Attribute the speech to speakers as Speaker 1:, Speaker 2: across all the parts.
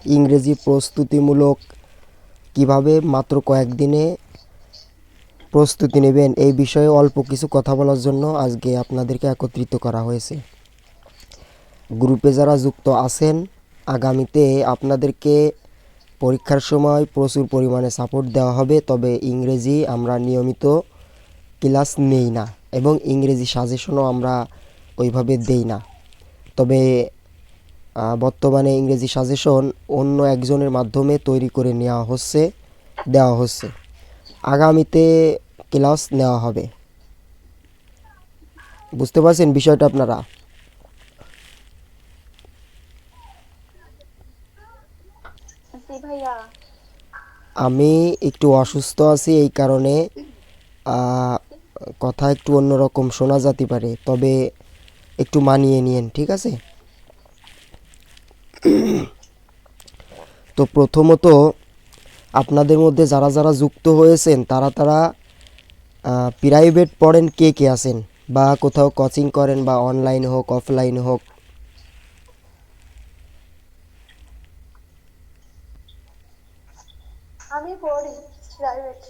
Speaker 1: ইংরেজি প্রস্তুতিমূলক কিভাবে মাত্র কয়েকদিনে প্রস্তুতি নেবেন এই বিষয়ে অল্প কিছু কথা বলার জন্য আজকে আপনাদেরকে একত্রিত করা হয়েছে। গ্রুপে যারা যুক্ত আছেন, আগামীতে আপনাদেরকে পরীক্ষার সময় প্রচুর পরিমাণে সাপোর্ট দেওয়া হবে, তবে ইংরেজি আমরা নিয়মিত ক্লাস নেই না এবং ইংরেজি সাজেশনও আমরা ওইভাবে দেই না। তবে বর্তমানে ইংরেজি সাজেশন অন্য একজনের মাধ্যমে তৈরি করে দেওয়া হচ্ছে। আগামীতে ক্লাস নেওয়া হবে। বুঝতে পারছেন বিষয়টা আপনারা?
Speaker 2: জি ভাইয়া।
Speaker 1: আমি একটু অসুস্থ আছি, এই কারণে কথা একটু অন্যরকম শোনা যেতে পারে, তবে একটু মানিয়ে নিন, ঠিক আছে? তো প্রথমত আপনাদের মধ্যে যারা যারা যুক্ত হয়েছেন তারা প্রাইভেট পড়েন কে কে আছেন, বা কোথাও কোচিং করেন, বা অনলাইন হোক অফলাইন হোক?
Speaker 2: আমি পড়ি প্রাইভেট।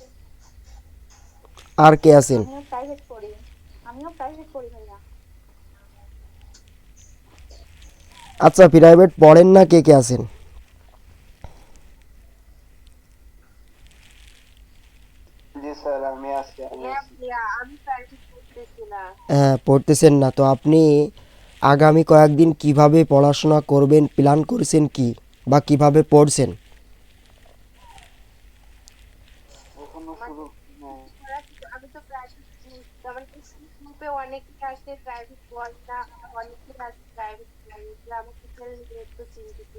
Speaker 1: আর কে আছেন?
Speaker 2: আমিও প্রাইভেট পড়ি। আমিও প্রাইভেট পড়ি ভাইয়া।
Speaker 1: আচ্ছা, প্রাইভেট পড়েন না কে কে আছেন?
Speaker 3: জি স্যার, আমি আছি।
Speaker 2: হ্যাঁ ভাইয়া, আমি প্রাইভেট পড়তেছি না।
Speaker 1: হ্যাঁ, পড়তেছেন না তো আপনি আগামী কয়েকদিন কিভাবে পড়াশোনা করবেন প্ল্যান করেছেন কি, বা কিভাবে পড়ছেন?
Speaker 3: এখনো
Speaker 2: মানে
Speaker 3: শুরু হ্যাঁ।
Speaker 2: আমি তো প্রাইভেট, যেমন গ্রুপে অনেকে আসে প্রাইভেট পড়ে না, অনেকে আসে প্রাইভেট পড়ে, যে আমাকে নিয়ে একটু চিন্তিত।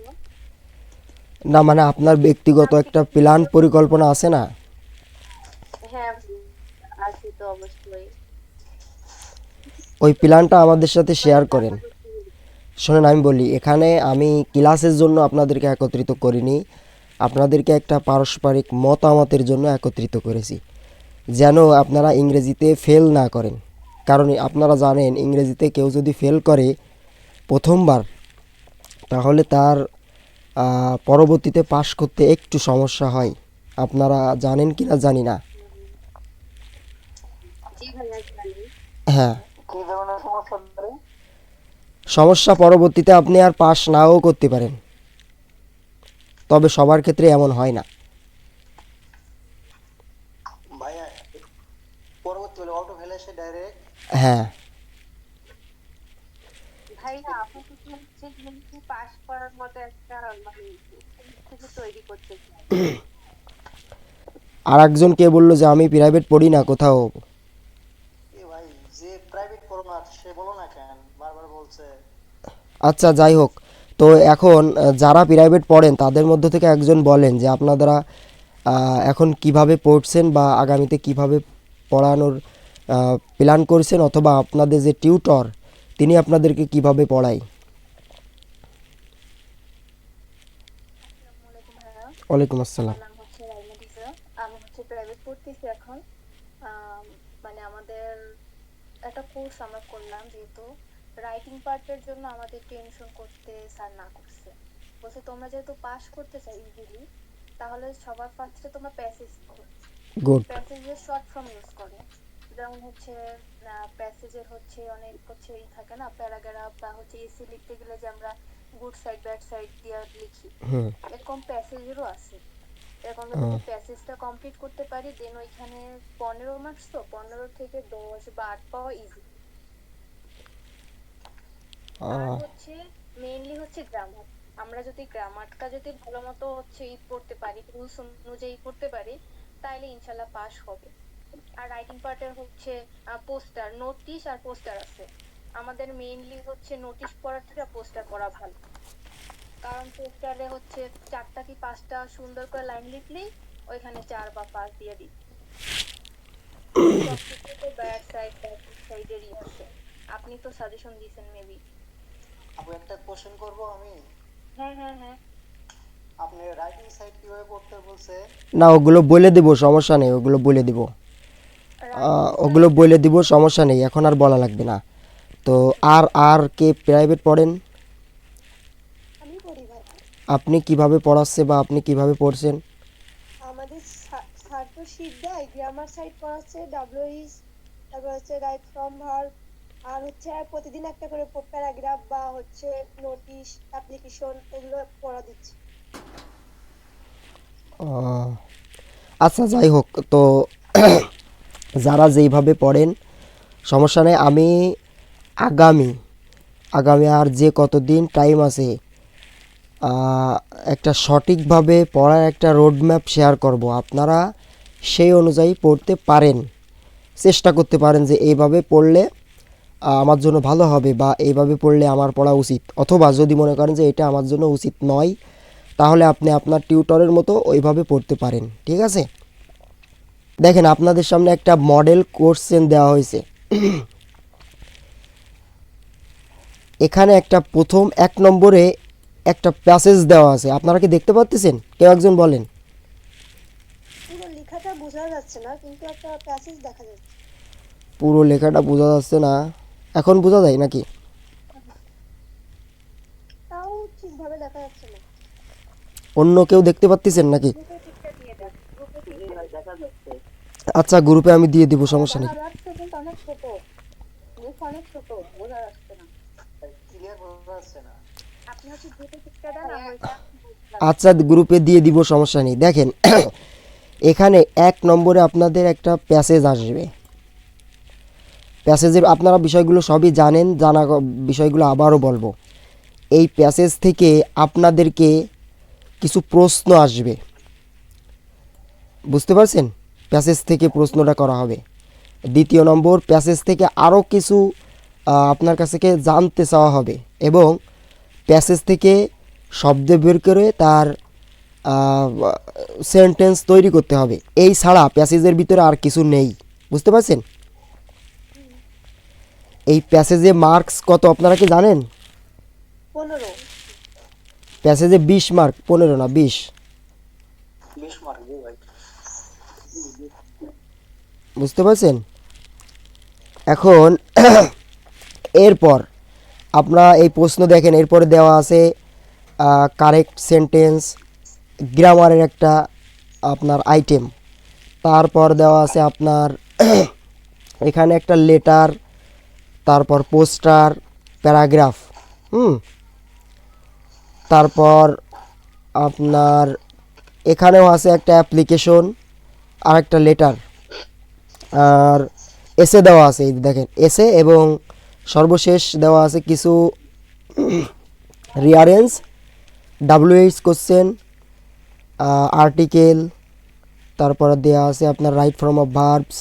Speaker 1: না মানে আপনার ব্যক্তিগত
Speaker 2: আপনি
Speaker 1: একটা
Speaker 2: কি
Speaker 1: প্ল্যান
Speaker 2: কিছু-
Speaker 1: পরিকল্পনা আছে না?
Speaker 2: হ্যাঁ ভাইয়া, আছে তো অবশ্যই।
Speaker 1: ওই প্ল্যানটা আমাদের সাথে শেয়ার
Speaker 2: বলেন
Speaker 1: করেন।
Speaker 2: আপনাদের কি?
Speaker 1: শোনেন, আমি বলি, এখানে আমি ক্লাসের জন্য আপনাদেরকে একত্রিত করিনি, আপনাদেরকে একটা পারস্পরিক মতামতের জন্য একত্রিত করেছি, যেন আপনারা ইংরেজিতে ফেল না করেন। কারণ আপনারা জানেন ইংরেজিতে কেউ যদি ফেল করে প্রথমবার, তাহলে তার পরবর্তীতে পাশ করতে একটু সমস্যা হয়। আপনারা জানেন কি না জানি না।
Speaker 2: জি ভাইয়া, জানি।
Speaker 1: হ্যাঁ,
Speaker 3: কি ধরনের সমস্যা ধরে?
Speaker 1: সমস্যা পরবর্তীতে আপনি আর পাশ নাও করতে পারেন, তবে সবার ক্ষেত্রে এমন হয় না।
Speaker 3: ভাইয়া, পরবর্তী হলে অটো ফেলে এসে ডাইরেক্ট।
Speaker 1: হ্যাঁ,
Speaker 2: ভাইয়া, আপাতত হচ্ছে কিন্তু পাস করার মতো একটা মানে পরিস্থিতি তৈরি করতে চাই।
Speaker 1: আর একজন কে বললো যে আমি প্রাইভেট পড়ি না কোথাও।
Speaker 3: এ ভাই, যে প্রাইভেট পড়ো না সে বলো না কেন বারবার বলছে?
Speaker 1: আচ্ছা, যাই হোক। তো এখন যারা প্রাইভেট পড়েন তাদের মধ্য থেকে একজন বলেন যে আপনারা এখন কিভাবে পড়ছেন, বা আগামীতে কিভাবে পড়ানোর প্ল্যান করছেন, অথবা আপনাদের যে টিউটর তিনি আপনাদেরকে কিভাবে পড়ায়।
Speaker 2: আসসালামু আলাইকুম ভাইয়া।
Speaker 1: ওয়ালাইকুম
Speaker 2: আমার
Speaker 1: আসসালাম।
Speaker 2: নাম হচ্ছে রাইমা দিজা। আমি হচ্ছে প্রাইভেট পড়তেছি এখন। আম, মানে আমাদের একটা কোর্স আমরা করলাম, যেহেতু রাইটিং পার্টের জন্য আমাদের টেনশন করতে স্যার না করছে। বলছে তোমরা যেহেতু পাস করতে চাই ইজিলি, তাহলে সবার ফার্স্টে তোমরা প্যাসেজ করো।
Speaker 1: গুড।
Speaker 2: প্যাসেজের শর্ট ফর্ম ইউজ করে, যেমন হচ্ছে প্যাসেজের হচ্ছে অনেক হচ্ছে ই থাকে না, প্যারাগ্রাফ বা হচ্ছে এসে লিখতে গেলে যে আমরা গুড সাইড ব্যাড সাইড দিয়ে লিখি,
Speaker 1: হুম।
Speaker 2: এরকম প্যাসেজেরও আছে। এখন আমরা যদি প্যাসেজটা কমপ্লিট করতে পারি, দেন ওইখানে 15 মার্কস, তো 15 থেকে 10 বা 8 পাওয়া ইজি। আর হচ্ছে মেইনলি হচ্ছে গ্রামার। আমরা যদি গ্রামারটা যদি ভালো মতো হচ্ছে ই করতে পারি, রুলস অনুযায়ী করতে পারি, তাহলে ইনশাল্লাহ পাস হবে। আর রাইটিং পার্টের হচ্ছে পোস্টার, নোটিশ আর পোস্টার আছে। আমাদের মেইনলি হচ্ছে নোটিশ পড়ার থেকে পোস্টার পড়া ভালো, কারণ পোস্টারে হচ্ছে 4টা কি 5টা সুন্দর করে লাইন লিখলেই ওইখানে 4 বা 5 দিয়ে দিই। সবকিছু তো ব্যাড সাইড বা গুড সাইডেরই আছে। আপনি তো সাজেশন দিয়েছেন মেবি।
Speaker 3: আপু, একটা কোশ্চেন করব আমি।
Speaker 2: হ্যাঁ হ্যাঁ হ্যাঁ।
Speaker 3: আপনি রাইটিং সাইড কিভাবে পড়তে বলছে?
Speaker 1: না, ওগুলো বলে দিব, সমস্যা নেই, ওগুলো বলে দিব।
Speaker 2: রাইটিং
Speaker 1: ওগুলো
Speaker 2: সাইড
Speaker 1: বলে দিব, সমস্যা নেই, এখন আর বলা লাগবে না। তো আর আর কে প্রাইভেট পড়েন?
Speaker 2: আমি পড়ি ভাই।
Speaker 1: আপনি কিভাবে পড়াচ্ছে বা আপনি কিভাবে পড়ছেন?
Speaker 4: আমাদের স্যার তো শিট দেয়, গ্রামার সাইড পড়াচ্ছে, ডাব্লিউএইচ, তারপর হচ্ছে রাইট ফ্রম ভার্ব, আর হচ্ছে প্রতিদিন একটা করে প্যারাগ্রাফ বা হচ্ছে নোটিশ অ্যাপ্লিকেশন এগুলো পড়া দিচ্ছে।
Speaker 1: আহ, আচ্ছা, যাই হোক, তো যারা যেইভাবে পড়েন সমস্যা নেই। আমি আগামী আগামী আর যে কতদিন টাইম আছে আহ, একটা সঠিকভাবে পড়ার একটা রোডম্যাপ শেয়ার করব। আপনারা সেই অনুযায়ী পড়তে পারেন, চেষ্টা করতে পারেন যে এইভাবে পড়লে আমার জন্য ভালো হবে বা এইভাবে পড়লে আমার পড়া উচিত, অথবা যদি মনে করেন যে এটা আমার জন্য উচিত নয় তাহলে আপনি আপনার টিউটরের মতো ওইভাবে পড়তে পারেন। ঠিক আছে, দেখেন আপনাদের সামনে একটা মডেল কোশ্চেন দেওয়া হয়েছে। এখানে একটা প্রথম 1 নম্বরে একটা প্যাসেজ দেওয়া আছে, আপনারা কি দেখতে পাচ্ছেন? কেউ একজন বলেন।
Speaker 4: পুরো লেখাটা বোঝা যাচ্ছে না, কিন্তু একটা প্যাসেজ দেখা যাচ্ছে।
Speaker 1: পুরো লেখাটা বোঝা যাচ্ছে না, এখন বোঝা যায় নাকি?
Speaker 4: তাও ঠিকভাবে দেখা যাচ্ছে না।
Speaker 1: অন্য কেউ দেখতে পাচ্ছেন নাকি?
Speaker 2: গ্রুপে পিকটা দিয়ে দেন, গ্রুপে পিকটা দেখা যাচ্ছে।
Speaker 1: আচ্ছা, গ্রুপে আমি দিয়ে দিব, সমস্যা নেই।
Speaker 2: আওয়াজটা কিন্তু অনেক ছোট, মুখ অনেক ছোট, বোঝা যাচ্ছে না।
Speaker 3: ক্লিয়ার বোঝা যাচ্ছে না।
Speaker 2: আপনি হচ্ছে গ্রুপে পিকটা দেন, আমার
Speaker 1: আচ্ছা, গ্রুপে দিয়ে দিব, সমস্যা নেই। দেখেন এখানে 1 নম্বরে আপনাদের একটা প্যাসেজ আসবে। প্যাসেজের আপনারা বিষয়গুলো সবই জানেন, বিষয়গুলো আবারও বলবো। এই প্যাসেজ থেকে আপনাদেরকে কিছু প্রশ্ন আসবে, বুঝতে পারছেন? প্যাসেজ থেকে প্রশ্নটা করা হবে। 2 নম্বর, প্যাসেজ থেকে আরও কিছু আপনার কাছ থেকে জানতে চাওয়া হবে এবং প্যাসেজ থেকে শব্দ বের করে তার সেন্টেন্স তৈরি করতে হবে। এই ছাড়া প্যাসেজের ভিতরে আর কিছু নেই, বুঝতে পারছেন? এই প্যাসেজে মার্কস কত আপনারা কি জানেন?
Speaker 4: 15।
Speaker 1: প্যাসেজে 20 মার্ক, 15 না 20।
Speaker 3: 20 মার্ক জি ভাই।
Speaker 1: বুঝতে পারছেন? এখন এরপর আপনারা এই প্রশ্ন দেখেন, এরপরে দেওয়া আছে কারেক্ট সেন্টেন্স, গ্রামারের একটা আপনার আইটেম। তারপর দেওয়া আছে আপনার এখানে একটা লেটার, তারপর পোস্টার, প্যারাগ্রাফ, তারপর আপনার এখানেও আছে একটা অ্যাপ্লিকেশন আর একটা লেটার, আর এসে দেওয়া আছে, এই দেখেন এসে, এবং সর্বশেষ দেওয়া আছে কিছু রিয়ারেন্স, ডাব্লিউএইচ কোশ্চেন, আর্টিকেল, তারপরে দেওয়া আছে আপনার right form of verbs,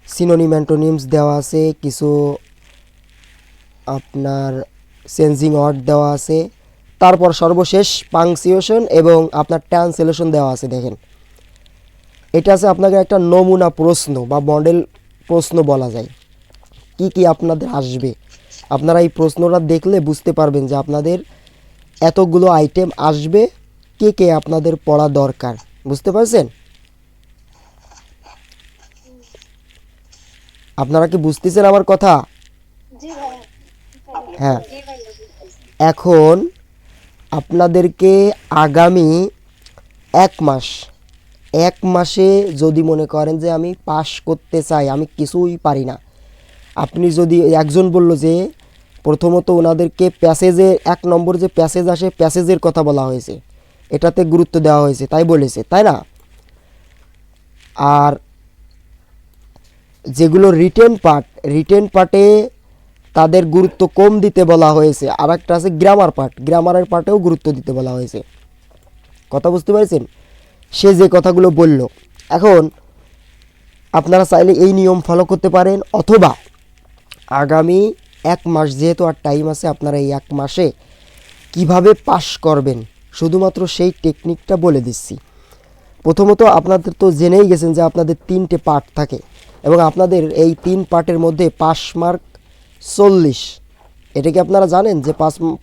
Speaker 1: synonym antonyms দেওয়া আছে, কিছু আপনার চেঞ্জিং ওয়ার্ড দেওয়া আছে, তারপর সর্বশেষ পাংচুয়েশন এবং আপনার ট্রান্সলেশন দেওয়া আছে। দেখেন এটা আছে আপনাকে একটা নমুনা প্রশ্ন বা মডেল প্রশ্ন বলা যায়। কি কি আপনাদের আসবে, আপনারা এই প্রশ্নটা দেখলে বুঝতে পারবেন যে আপনাদের এতগুলো আইটেম আসবে, কে কে আপনাদের পড়া দরকার, বুঝতে পারছেন? আপনারা কি বুঝতেছেন আমার কথা?
Speaker 4: জি ভাইয়া।
Speaker 1: হ্যাঁ,
Speaker 2: জি ভাইয়া।
Speaker 1: এখন আপনাদেরকে আগামী 1 মাসে যদি মনে করেন যে আমি পাস করতে চাই, আমি কিছুই পারি না, আপনি যদি একজন বলল যে প্রথমত ওনাদেরকে প্যাসেজে 1 নম্বর যে প্যাসেজ আসে, প্যাসেজের কথা বলা হয়েছে, এটাতে গুরুত্ব দেওয়া হয়েছে, তাই বলেছে, তাই না? আর যেগুলো রিটেন পার্টে তাদের গুরুত্ব কম দিতে বলা হয়েছে। আর একটা আছে গ্রামার পার্ট, গ্রামারের পার্টেও গুরুত্ব দিতে বলা হয়েছে। কথা বুঝতে পারছেন? সে যে কথাগুলো বলল, এখন আপনারা চাইলে এই নিয়ম ফলো করতে পারেন, অথবা আগামী 1 মাস যেহেতু আর টাইম আছে, আপনারা এই 1 মাসে কিভাবে পাস করবেন শুধুমাত্র সেই টেকনিকটা বলে দিচ্ছি। প্রথমত আপনাদের তো জেনেই গেছেন যে আপনাদের 3টে পার্ট থাকে এবং আপনাদের এই 3 পার্টের মধ্যে পাস মার্ক 40। এটা কি আপনারা জানেন যে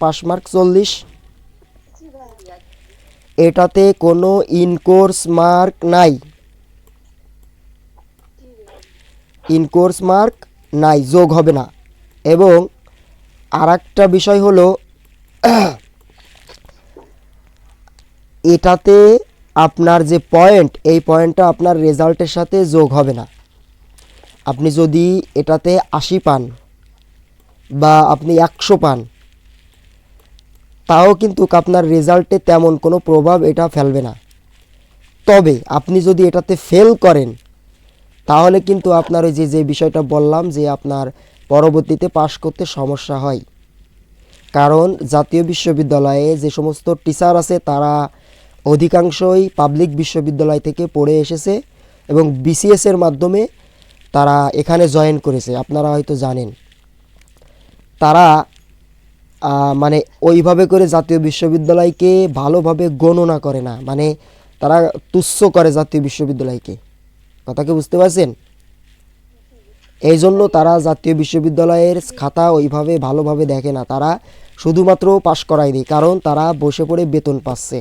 Speaker 1: পাস মার্ক 40?
Speaker 4: জি ভাইয়া।
Speaker 1: এটাতে কোনো ইনকোর্স মার্ক নাই,
Speaker 4: জি ভাইয়া।
Speaker 1: ইনকোর্স মার্ক নাই, যোগ হবে না। এবং আর একটা বিষয় হলো এটাতে আপনার যে পয়েন্ট, এই পয়েন্টটা আপনার রেজাল্টের সাথে যোগ হবে না। আপনি যদি এটাতে 80 পান বা আপনি 100 পান, তাও কিন্তু আপনার রেজাল্টে তেমন কোনো প্রভাব এটা ফেলবে না। তবে আপনি যদি এটাতে ফেল করেন, তাহলে কিন্তু আপনার ওই যে বিষয়টা বললাম যে আপনার পরবর্তীতে পাশ করতে সমস্যা হয়। কারণ জাতীয় বিশ্ববিদ্যালয়ে যে সমস্ত টিচার আছে তারা অধিকাংশই পাবলিক বিশ্ববিদ্যালয় থেকে পড়ে এসেছে এবং বিসিএসের মাধ্যমে তারা এখানে জয়েন করেছে, আপনারা হয়তো জানেন। তারা মানে ওইভাবে করে জাতীয় বিশ্ববিদ্যালয়কে ভালোভাবে গণনা করে না, মানে তারা তুচ্ছ করে জাতীয় বিশ্ববিদ্যালয়কে। কথা কি বুঝতে পারছেন? এই জন্য তারা জাতীয় বিশ্ববিদ্যালয়ের খাতা ওইভাবে ভালোভাবে দেখে না, তারা শুধুমাত্র পাশ করাই দেয়, কারণ তারা বসে পড়ে বেতন পাচ্ছে।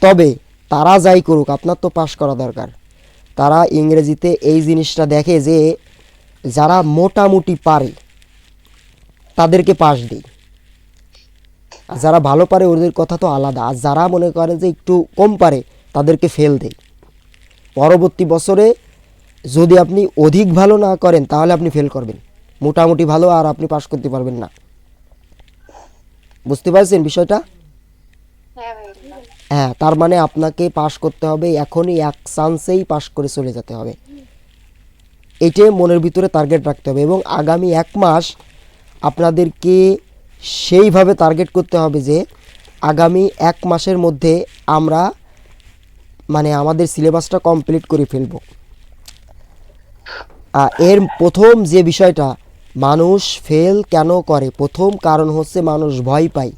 Speaker 1: তবে তারা যাই করুক, আপনার তো পাশ করা দরকার। তারা ইংরেজিতে এই জিনিসটা দেখে যে যারা মোটামুটি পারে তাদেরকে পাশ দেয়, আর যারা ভালো পারে ওদের কথা তো আলাদা, আর যারা মনে করেন যে একটু কম পারে তাদেরকে ফেল দেয়। পরবর্তী বছরে যদি আপনি অধিক ভালো না করেন তাহলে আপনি ফেল করবেন, মোটামুটি ভালো আর আপনি পাশ করতে পারবেন না। বুঝতে পারছেন বিষয়টা?
Speaker 2: হ্যাঁ ভাইয়া।
Speaker 1: হ্যাঁ, তার মানে আপনাকে পাশ করতে হবে, এখনই এক চান্সেই পাশ করে চলে যেতে হবে, এটাই মনের ভিতরে টার্গেট রাখতে হবে। এবং আগামী 1 মাস আপনাদেরকে সেইভাবে টার্গেট করতে হবে যে আগামী 1 মাসের মধ্যে আমরা মানে আমাদের সিলেবাসটা কমপ্লিট করে ফেলব। এর প্রথম যে বিষয়টা, মানুষ ফেল কেন করে, প্রথম কারণ হচ্ছে মানুষ ভয় পায়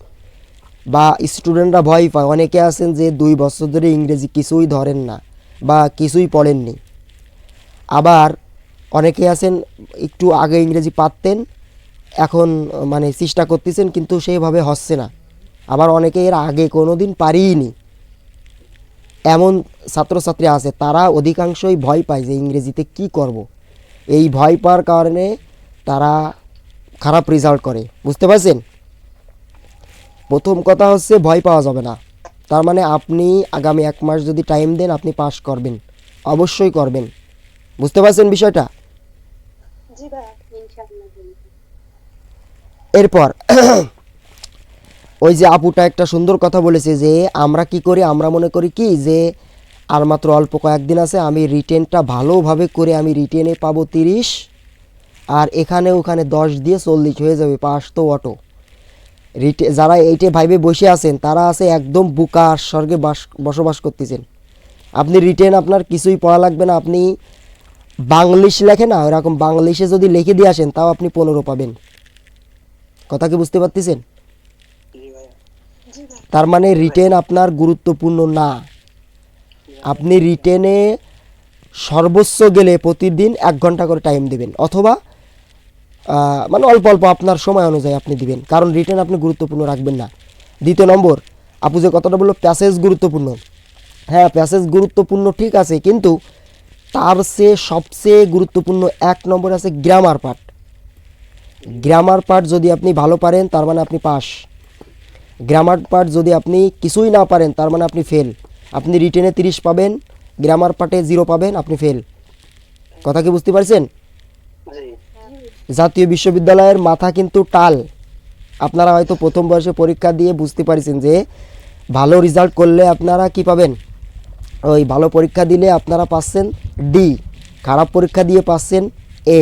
Speaker 1: বা স্টুডেন্টরা ভয় পায়। অনেকে আছেন যে 2 বছর ধরে ইংরেজি কিছুই ধরেন না বা কিছুই পড়েননি। আবার অনেকে আছেন একটু আগে ইংরেজি পারতেন, এখন মানে চেষ্টা করতেছেন কিন্তু সেইভাবে হচ্ছে না। আবার অনেকে এর আগে কোনো দিন পারিনি, এমন ছাত্রছাত্রী আছে। তারা অধিকাংশই ভয় পায় যে ইংরেজিতে কি করব। এই ভয় পাওয়ার কারণে তারা খারাপ রেজাল্ট করে। বুঝতে পারছেন? প্রথম কথা হচ্ছে ভয় পাওয়া যাবে না। তার মানে আপনি আগামী 1 মাস যদি টাইম দেন আপনি পাস করবেন, অবশ্যই করবেন। বুঝতে পারছেন বিষয়টা?
Speaker 4: জি ভাইয়া।
Speaker 2: ইনশাআল্লাহ।
Speaker 1: এরপর ওই যে আপুটা একটা সুন্দর কথা বলেছে যে আমরা কি করি, আমরা মনে করি কি যে আর মাত্র অল্প কয়েকদিন আছে, আমি রিটেনটা ভালোভাবে করে আমি রিটেনে পাবো 30, আর এখানে ওখানে 10 দিয়ে 40 হয়ে যাবে, পাস তো অটো। যারা এইটে ভাইবে বসে আছেন তারা আছে একদম বুকার স্বর্গে বসবাস করতেছেন। আপনি রিটেন আপনার কিছুই পড়া লাগবে না, আপনি বাংলিশ লেখে না ওরকম বাংলিশে যদি লিখে দিয়ে আসেন তাও আপনি 15 পাবেন। কথা কি বুঝতে পারতেছেন?
Speaker 3: জি ভাইয়া।
Speaker 4: জি ভাইয়া।
Speaker 1: তার মানে রিটেন আপনার গুরুত্বপূর্ণ না। আপনি রিটেনে সর্বোচ্চ গেলে প্রতিদিন 1 ঘন্টা করে টাইম দেবেন, অথবা মানে অল্প অল্প আপনার সময় অনুযায়ী আপনি দিবেন, কারণ রিটেন আপনি গুরুত্বপূর্ণ রাখবেন না। 2 নম্বর, আপু যে কথাটা বললো প্যাসেজ গুরুত্বপূর্ণ, হ্যাঁ প্যাসেজ গুরুত্বপূর্ণ ঠিক আছে, কিন্তু তার চেয়ে সবচেয়ে গুরুত্বপূর্ণ 1 নম্বর আছে গ্রামার পার্ট। গ্রামার পার্ট যদি আপনি ভালো পারেন তার মানে আপনি পাস। গ্রামার পার্ট যদি আপনি কিছুই না পারেন তার মানে আপনি ফেল। আপনি রিটেনে 30 পাবেন, গ্রামার পার্টে 0 পাবেন, আপনি ফেল। কথা কি বুঝতে পারছেন?
Speaker 3: জি।
Speaker 1: জাতীয় বিশ্ববিদ্যালয়ের মাথা কিন্তু টাল। আপনারা হয়তো প্রথম বর্ষে পরীক্ষা দিয়ে বুঝতে পারছেন যে ভালো রেজাল্ট করলে আপনারা কি পাবেন, ওই ভালো পরীক্ষা দিলে আপনারা পাচ্ছেন ডি, খারাপ পরীক্ষা দিয়ে পাচ্ছেন এ,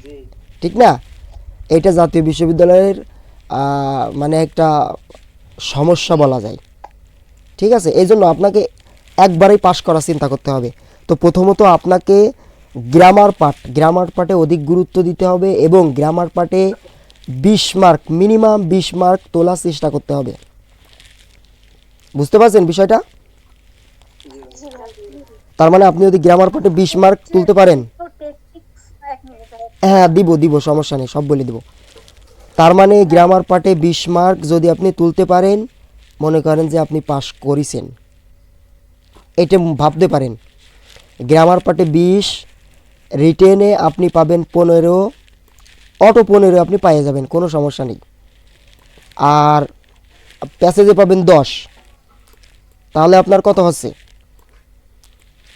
Speaker 3: জি।
Speaker 1: ঠিক না? এটা জাতীয় বিশ্ববিদ্যালয়ের মানে একটা সমস্যা বলা যায়। ঠিক আছে, এই জন্য আপনাকে একবারেই পাস করার চিন্তা করতে হবে। তো প্রথমত আপনাকে গ্রামার পার্টে অধিক গুরুত্ব দিতে হবে এবং গ্রামার পার্টে 20 মার্ক, মিনিমাম 20 মার্ক তোলার চেষ্টা করতে হবে। বুঝতে পারছেন বিষয়টা?
Speaker 4: জি ভাইয়া।
Speaker 1: তার মানে আপনি যদি গ্রামার পার্টে 20 মার্ক তুলতে পারেন,
Speaker 2: তো টেকনিক্স 1 মিনিট ভাইয়া।
Speaker 1: হ্যাঁ দিব সমস্যা নেই, সব বলে দিব। তার মানে গ্রামার পার্টে 20 মার্ক যদি আপনি তুলতে পারেন, মনে করেন যে আপনি পাস করেছেন, এটা ভাবতে পারেন। গ্রামার পার্টে 20, রিটেনে আপনি পাবেন 15, অটো 15 আপনি পেয়ে যাবেন, কোনো সমস্যা নেই। আর প্যাসেজে পাবেন 10, তাহলে আপনার কত হচ্ছে?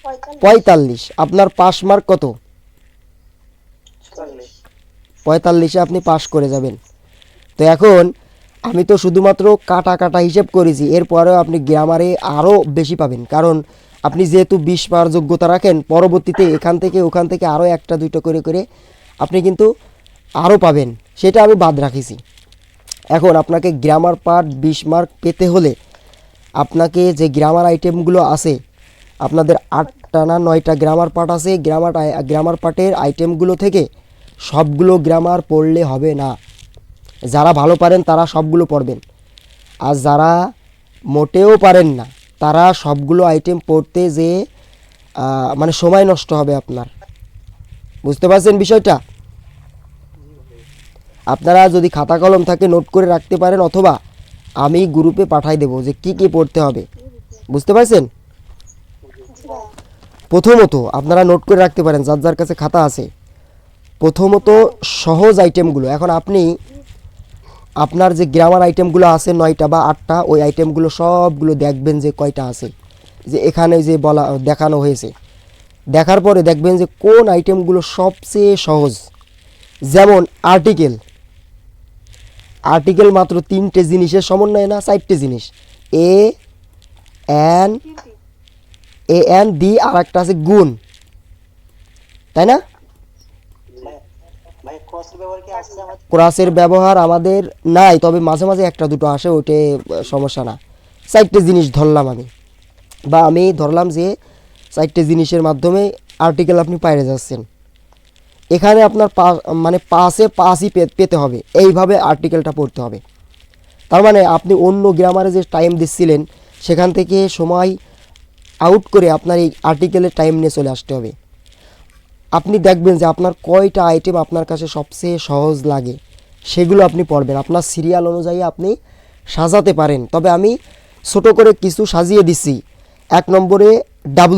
Speaker 4: 45
Speaker 1: 45। আপনার পাস মার্ক কত?
Speaker 3: 40।
Speaker 1: 45-এ আপনি পাস করে যাবেন। তো এখন আমি তো শুধুমাত্র কাটা কাটা হিসেব করেছি, এরপরেও আপনি গ্রামারে আরও বেশি পাবেন, কারণ আপনি যেহেতু 20 পাওয়ার যোগ্যতা রাখেন, পরবর্তীতে এখান থেকে ওখান থেকে আরও একটা দুইটা করে করে আপনি কিন্তু আরও পাবেন, সেটা আমি বাদ রাখিছি। এখন আপনাকে গ্রামার পার্ট 20 মার্ক পেতে হলে আপনাকে যে গ্রামার আইটেমগুলো আছে, আপনাদের 8টা না 9টা গ্রামার পার্ট আছে, গ্রামার পার্টের আইটেমগুলো থেকে সবগুলো গ্রামার পড়লে হবে না। যারা ভালো পারেন তারা সবগুলো পড়বেন, আর যারা মোটেও পারেন না তারা সবগুলো আইটেম পড়তে যে মানে সময় নষ্ট হবে আপনার। বুঝতে পারছেন বিষয়টা? আপনারা যদি খাতা কলম থাকে নোট করে রাখতে পারেন, অথবা আমি গ্রুপে পাঠাই দেবো যে কি কি পড়তে হবে। বুঝতে পারছেন?
Speaker 4: জি ভাইয়া।
Speaker 1: প্রথমত আপনারা নোট করে রাখতে পারেন যার যার কাছে খাতা আছে। প্রথমত সহজ আইটেমগুলো, এখন আপনি আপনার যে গ্রামার আইটেমগুলো আছে 9টা বা 8টা, ওই আইটেমগুলো সবগুলো দেখবেন যে কয়টা আছে, যে এখানে যে বলা দেখানো হয়েছে। দেখার পরে দেখবেন যে কোন আইটেমগুলো সবচেয়ে সহজ। যেমন আর্টিকেল মাত্র 3টে জিনিসের সমন্বয়, না 4টে জিনিস, এ এন দি, আর একটা আছে গুণ, তাই না?
Speaker 3: ভাই ক্রসের ব্যবহার কি আছে আমাদের?
Speaker 1: ক্রসের ব্যবহার আমাদের নাই, তবে মাঝে মাঝে একটা দুটো আসে, ওইটা সমস্যা না। 4টে জিনিস ধরলাম আমি, বা আমি ধরলাম যে 4টে জিনিসের মাধ্যমে আর্টিকেল আপনি পাইরে যাচ্ছেন। এখানে আপনার মানে পাসই পেতে হবে, এইভাবে আর্টিকেলটা পড়তে হবে। তার মানে আপনি অন্য গ্রামারে যে টাইম দিচ্ছিলেন সেখান থেকে সময় আউট করে আপনার এই আর্টিকেলের টাইম নিয়ে চলে আসতে হবে। আপনি দেখবেন যে আপনার কয়টা আইটেম আপনার কাছে সবচেয়ে সহজ লাগে, সেগুলো আপনি পড়বেন। আপনার সিরিয়াল অনুযায়ী আপনি সাজাতে পারেন, তবে আমি ছোট করে কিছু সাজিয়ে দিচ্ছি। 1 নম্বরে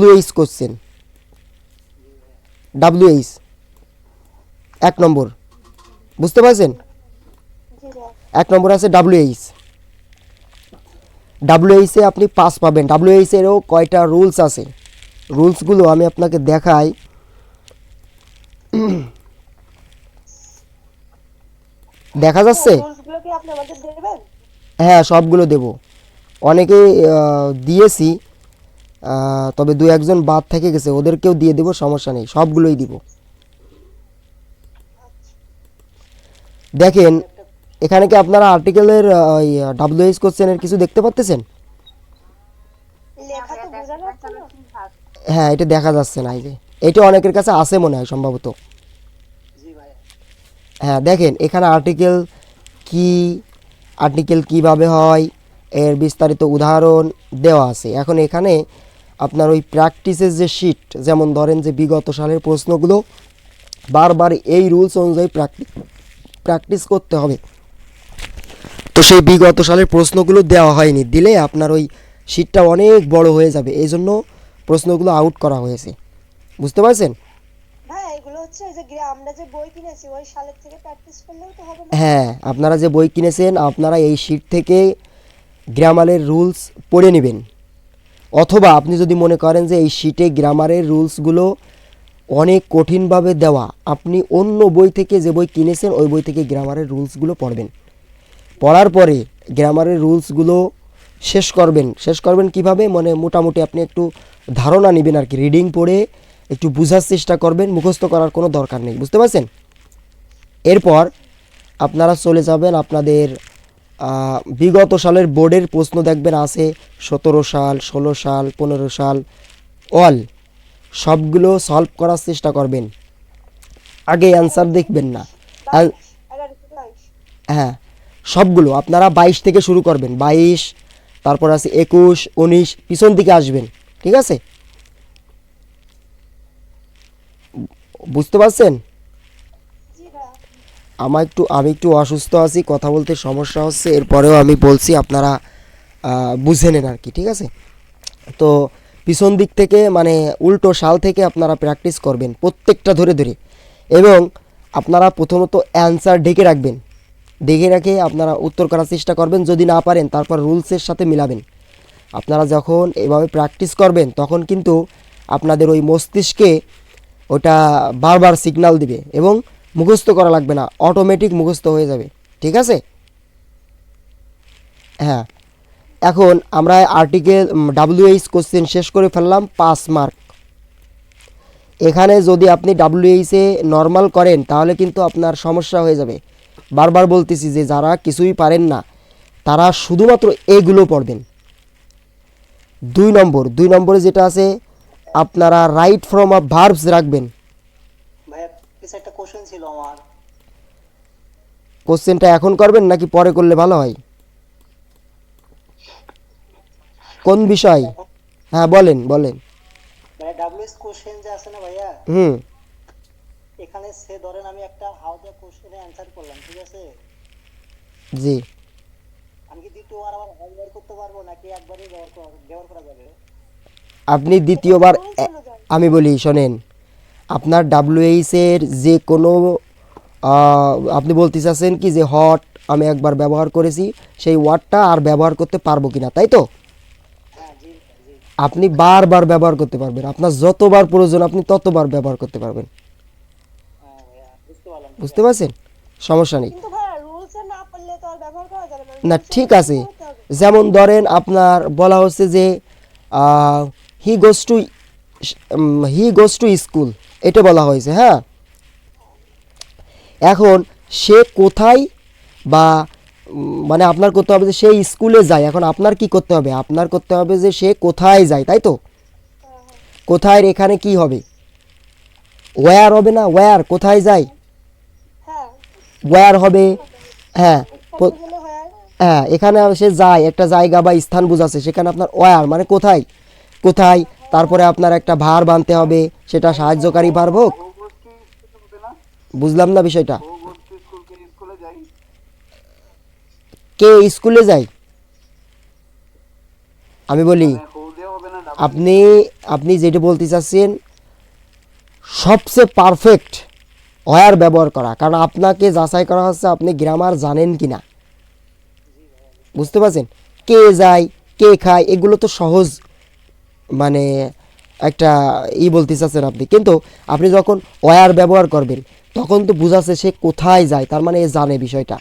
Speaker 1: WH কোশ্চেন, WH 1 নম্বর, বুঝতে পারছেন?
Speaker 4: জি ভাইয়া।
Speaker 1: 1 নম্বর আছে WH এ আপনি পাস পাবেন। WH এরও কয়টা রুলস আছে, রুলসগুলো আমি আপনাকে দেখাই। দেখা যাচ্ছে?
Speaker 4: রুলসগুলো কি আপনি আমাদের দেবেন?
Speaker 1: হ্যাঁ, সবগুলো দেব। অনেকে দিয়েছি, তবে 2-1 বাদ থেকে গেছে, ওদেরকেও দিয়ে দেব, সমস্যা নেই, সবগুলোই দিব। দেখেন এখানে কি আপনারা আর্টিকেলের WH কোশ্চেনের কিছু দেখতে পাচ্ছেন?
Speaker 4: লেখা তো বোঝা যাচ্ছে না।
Speaker 1: হ্যাঁ, এটা দেখা যাচ্ছে না, এই যে এটা অনেকের কাছে আছে মনে হয় সম্ভবত।
Speaker 3: জি ভাই।
Speaker 1: হ্যাঁ, দেখেন এখানে আর্টিকেল কিভাবে হয় এর বিস্তারিত উদাহরণ দেওয়া আছে। এখন এখানে আপনার ওই প্র্যাকটিসের যে শিট, যেমন ধরেন যে বিগত সালের প্রশ্নগুলো বারবার এই রুলস অনুযায়ী প্র্যাকটিস করতে হবে। তো সেই বিগত সালের প্রশ্নগুলো দেওয়া হয়নি, দিলে আপনার ওই শিটটা অনেক বড় হয়ে যাবে, এই জন্য প্রশ্নগুলো আউট করা হয়েছে। বুঝতে পারছেন?
Speaker 4: হ্যাঁ, এগুলো হচ্ছে যে আমরা যে বই কিনেছি ওই সালের থেকে প্র্যাকটিস করলেও তো হবে না?
Speaker 1: হ্যাঁ, আপনারা যে বই কিনেছেন আপনারা এই শিট থেকে গ্রামারের রুলস পড়ে নেবেন, অথবা আপনি যদি মনে করেন যে এই শিটে গ্রামারের রুলসগুলো অনেক কঠিনভাবে দেওয়া, আপনি অন্য বই থেকে, যে বই কিনেছেন ওই বই থেকে গ্রামারের রুলসগুলো পড়বেন। পড়ার পরে গ্রামারের রুলসগুলো শেষ করবেন কিভাবে, মানে মোটামুটি আপনি একটু ধারণা নেবেন আর কি, রিডিং পড়ে একটু বোঝার চেষ্টা করবেন, মুখস্থ করার কোনো দরকার নেই। বুঝতে পারছেন? এরপর আপনারা চলে যাবেন আপনাদের বিগত সালের বোর্ডের প্রশ্ন, দেখবেন আছে 17 সাল, 16 সাল, 15 সাল, অল সবগুলো সলভ করার চেষ্টা করবেন। আগে অ্যান্সার দেখবেন না।
Speaker 4: 1122।
Speaker 1: হ্যাঁ, সবগুলো আপনারা 22 থেকে শুরু করবেন, 22, তারপর আছে 21, 19, পিছন দিকে আসবেন। ঠিক আছে? বুঝতে পারছেন?
Speaker 4: জি ভাইয়া।
Speaker 1: আমি একটু অসুস্থ আছি, কথা বলতে সমস্যা হচ্ছে, এরপরেও আমি বলছি, আপনারা বুঝে নেন আর কি। ঠিক আছে? তো পিছন দিক থেকে, মানে উল্টো সাল থেকে আপনারা প্র্যাকটিস করবেন প্রত্যেকটা ধরে ধরে, এবং আপনারা প্রথমত অ্যান্সার ঢেকে রাখবেন। দেখে রেখে আপনারা উত্তর করার চেষ্টা করবেন। যদি না পারেন তারপর রুলসের সাথে মিলাবেন। আপনারা যখন এভাবে প্র্যাকটিস করবেন তখন কিন্তু আপনাদের ওই মস্তিষ্কে ওটা বারবার সিগন্যাল দিবে এবং মুখস্থ করা লাগবে না, অটোমেটিক মুখস্থ হয়ে যাবে। ঠিক আছে? হ্যাঁ, এখন আমরা আর্টিকেল WH কোশ্চেন শেষ করে ফেললাম, 5 মার্ক। এখানে যদি আপনি WH-এ নর্মাল করেন তাহলে কিন্তু আপনার সমস্যা হয়ে যাবে। বারবার বলতেছি যে যারা কিছুই পারেন না তারা শুধুমাত্র এগুলো পড়বেন। 2 নম্বরে যেটা আছে আপনারা রাইট ফর্ম অফ ভার্বস রাখবেন।
Speaker 3: ভাইয়া কিছু একটা কোশ্চেন ছিল আমার।
Speaker 1: কোশ্চেনটা এখন করবেন নাকি পরে করলে ভালো হয়? কোন বিষয়? হ্যাঁ বলেন।
Speaker 3: ভাইয়া ডাব্লিউএস কোশ্চেন যে আছে না ভাইয়া,
Speaker 1: হুম,
Speaker 3: এখানে সে ধরেন আমি একটা হাউ দ্য কোশ্চেনে অ্যান্সার করলাম, ঠিক আছে?
Speaker 1: জি।
Speaker 3: আমি কি দ্বিতীয়বার আবার হাউ ব্যবহার করতে পারবো নাকি একবারই ব্যবহার করা যাবে?
Speaker 1: আপনি দ্বিতীয়বার
Speaker 4: রুলস অনুযায়ী
Speaker 1: আমি বলি শোনেন, আপনার WH-এর যে কোনো আপনি বলতে চাচ্ছেন কি যে হট আমি একবার ব্যবহার করেছি, সেই ওয়ার্ডটা আর ব্যবহার করতে পারবো কিনা, তাই তো?
Speaker 3: হ্যাঁ, জি জি।
Speaker 1: আপনি বারবার ব্যবহার করতে পারবেন, আপনার যতবার প্রয়োজন আপনি ততবার ব্যবহার করতে পারবেন।
Speaker 3: হ্যাঁ ভাইয়া, বুঝতে পারলাম।
Speaker 1: বুঝতে পারছেন? সমস্যা নেই।
Speaker 4: কিন্তু ভাইয়া রুলসে না পড়লে তো আর ব্যবহার করা যাবে না।
Speaker 1: না
Speaker 4: rules
Speaker 1: ঠিক
Speaker 4: অনুযায়ী
Speaker 1: আছে,
Speaker 4: পড়তে হবে।
Speaker 1: যেমন ধরেন আপনার বলা হচ্ছে যে হি গোস টু স্কুল, এটা বলা হয়েছে। হ্যাঁ, এখন সে কোথায় বা মানে আপনার করতে হবে যে সে স্কুলে যায়। এখন আপনার কি করতে হবে? আপনার করতে হবে যে সে কোথায় যায়, তাই তো? কোথায় এখানে কি হবে? ওয়্যার হবে না? ওয়্যার কোথায় যায়,
Speaker 4: হ্যাঁ,
Speaker 1: ওয়্যার হবে। হ্যাঁ
Speaker 4: পড়তে গেলে হয় আর
Speaker 1: হ্যাঁ, এখানে সে যায়, একটা জায়গা বা স্থান বোঝাচ্ছে, সেখানে আপনার ওয়্যার মানে কোথায়। তারপরে আপনার একটা ভার বানতে হবে, সেটা সাহায্যকারী ভার হোক। বুঝলাম না বিষয়টা। কে স্কুলে যায়? আমি বলি আপনি যেটা বলতে চাচ্ছেন সবচেয়ে পারফেক্ট ওয়্যার ব্যবহার করা, কারণ আপনাকে যাচাই করা হচ্ছে আপনি গ্রামার জানেন কিনা। বুঝতে পারছেন? কে যায়, কে খায়, এগুলো তো সহজ, মানে একটা বলতে চাচ্ছেন আপনি, কিন্তু আপনি যখন ওয়্যার ব্যবহার করবেন তখন তো বুঝাচ্ছে সে কোথায় যায়, তার মানে এ জানে বিষয়টা।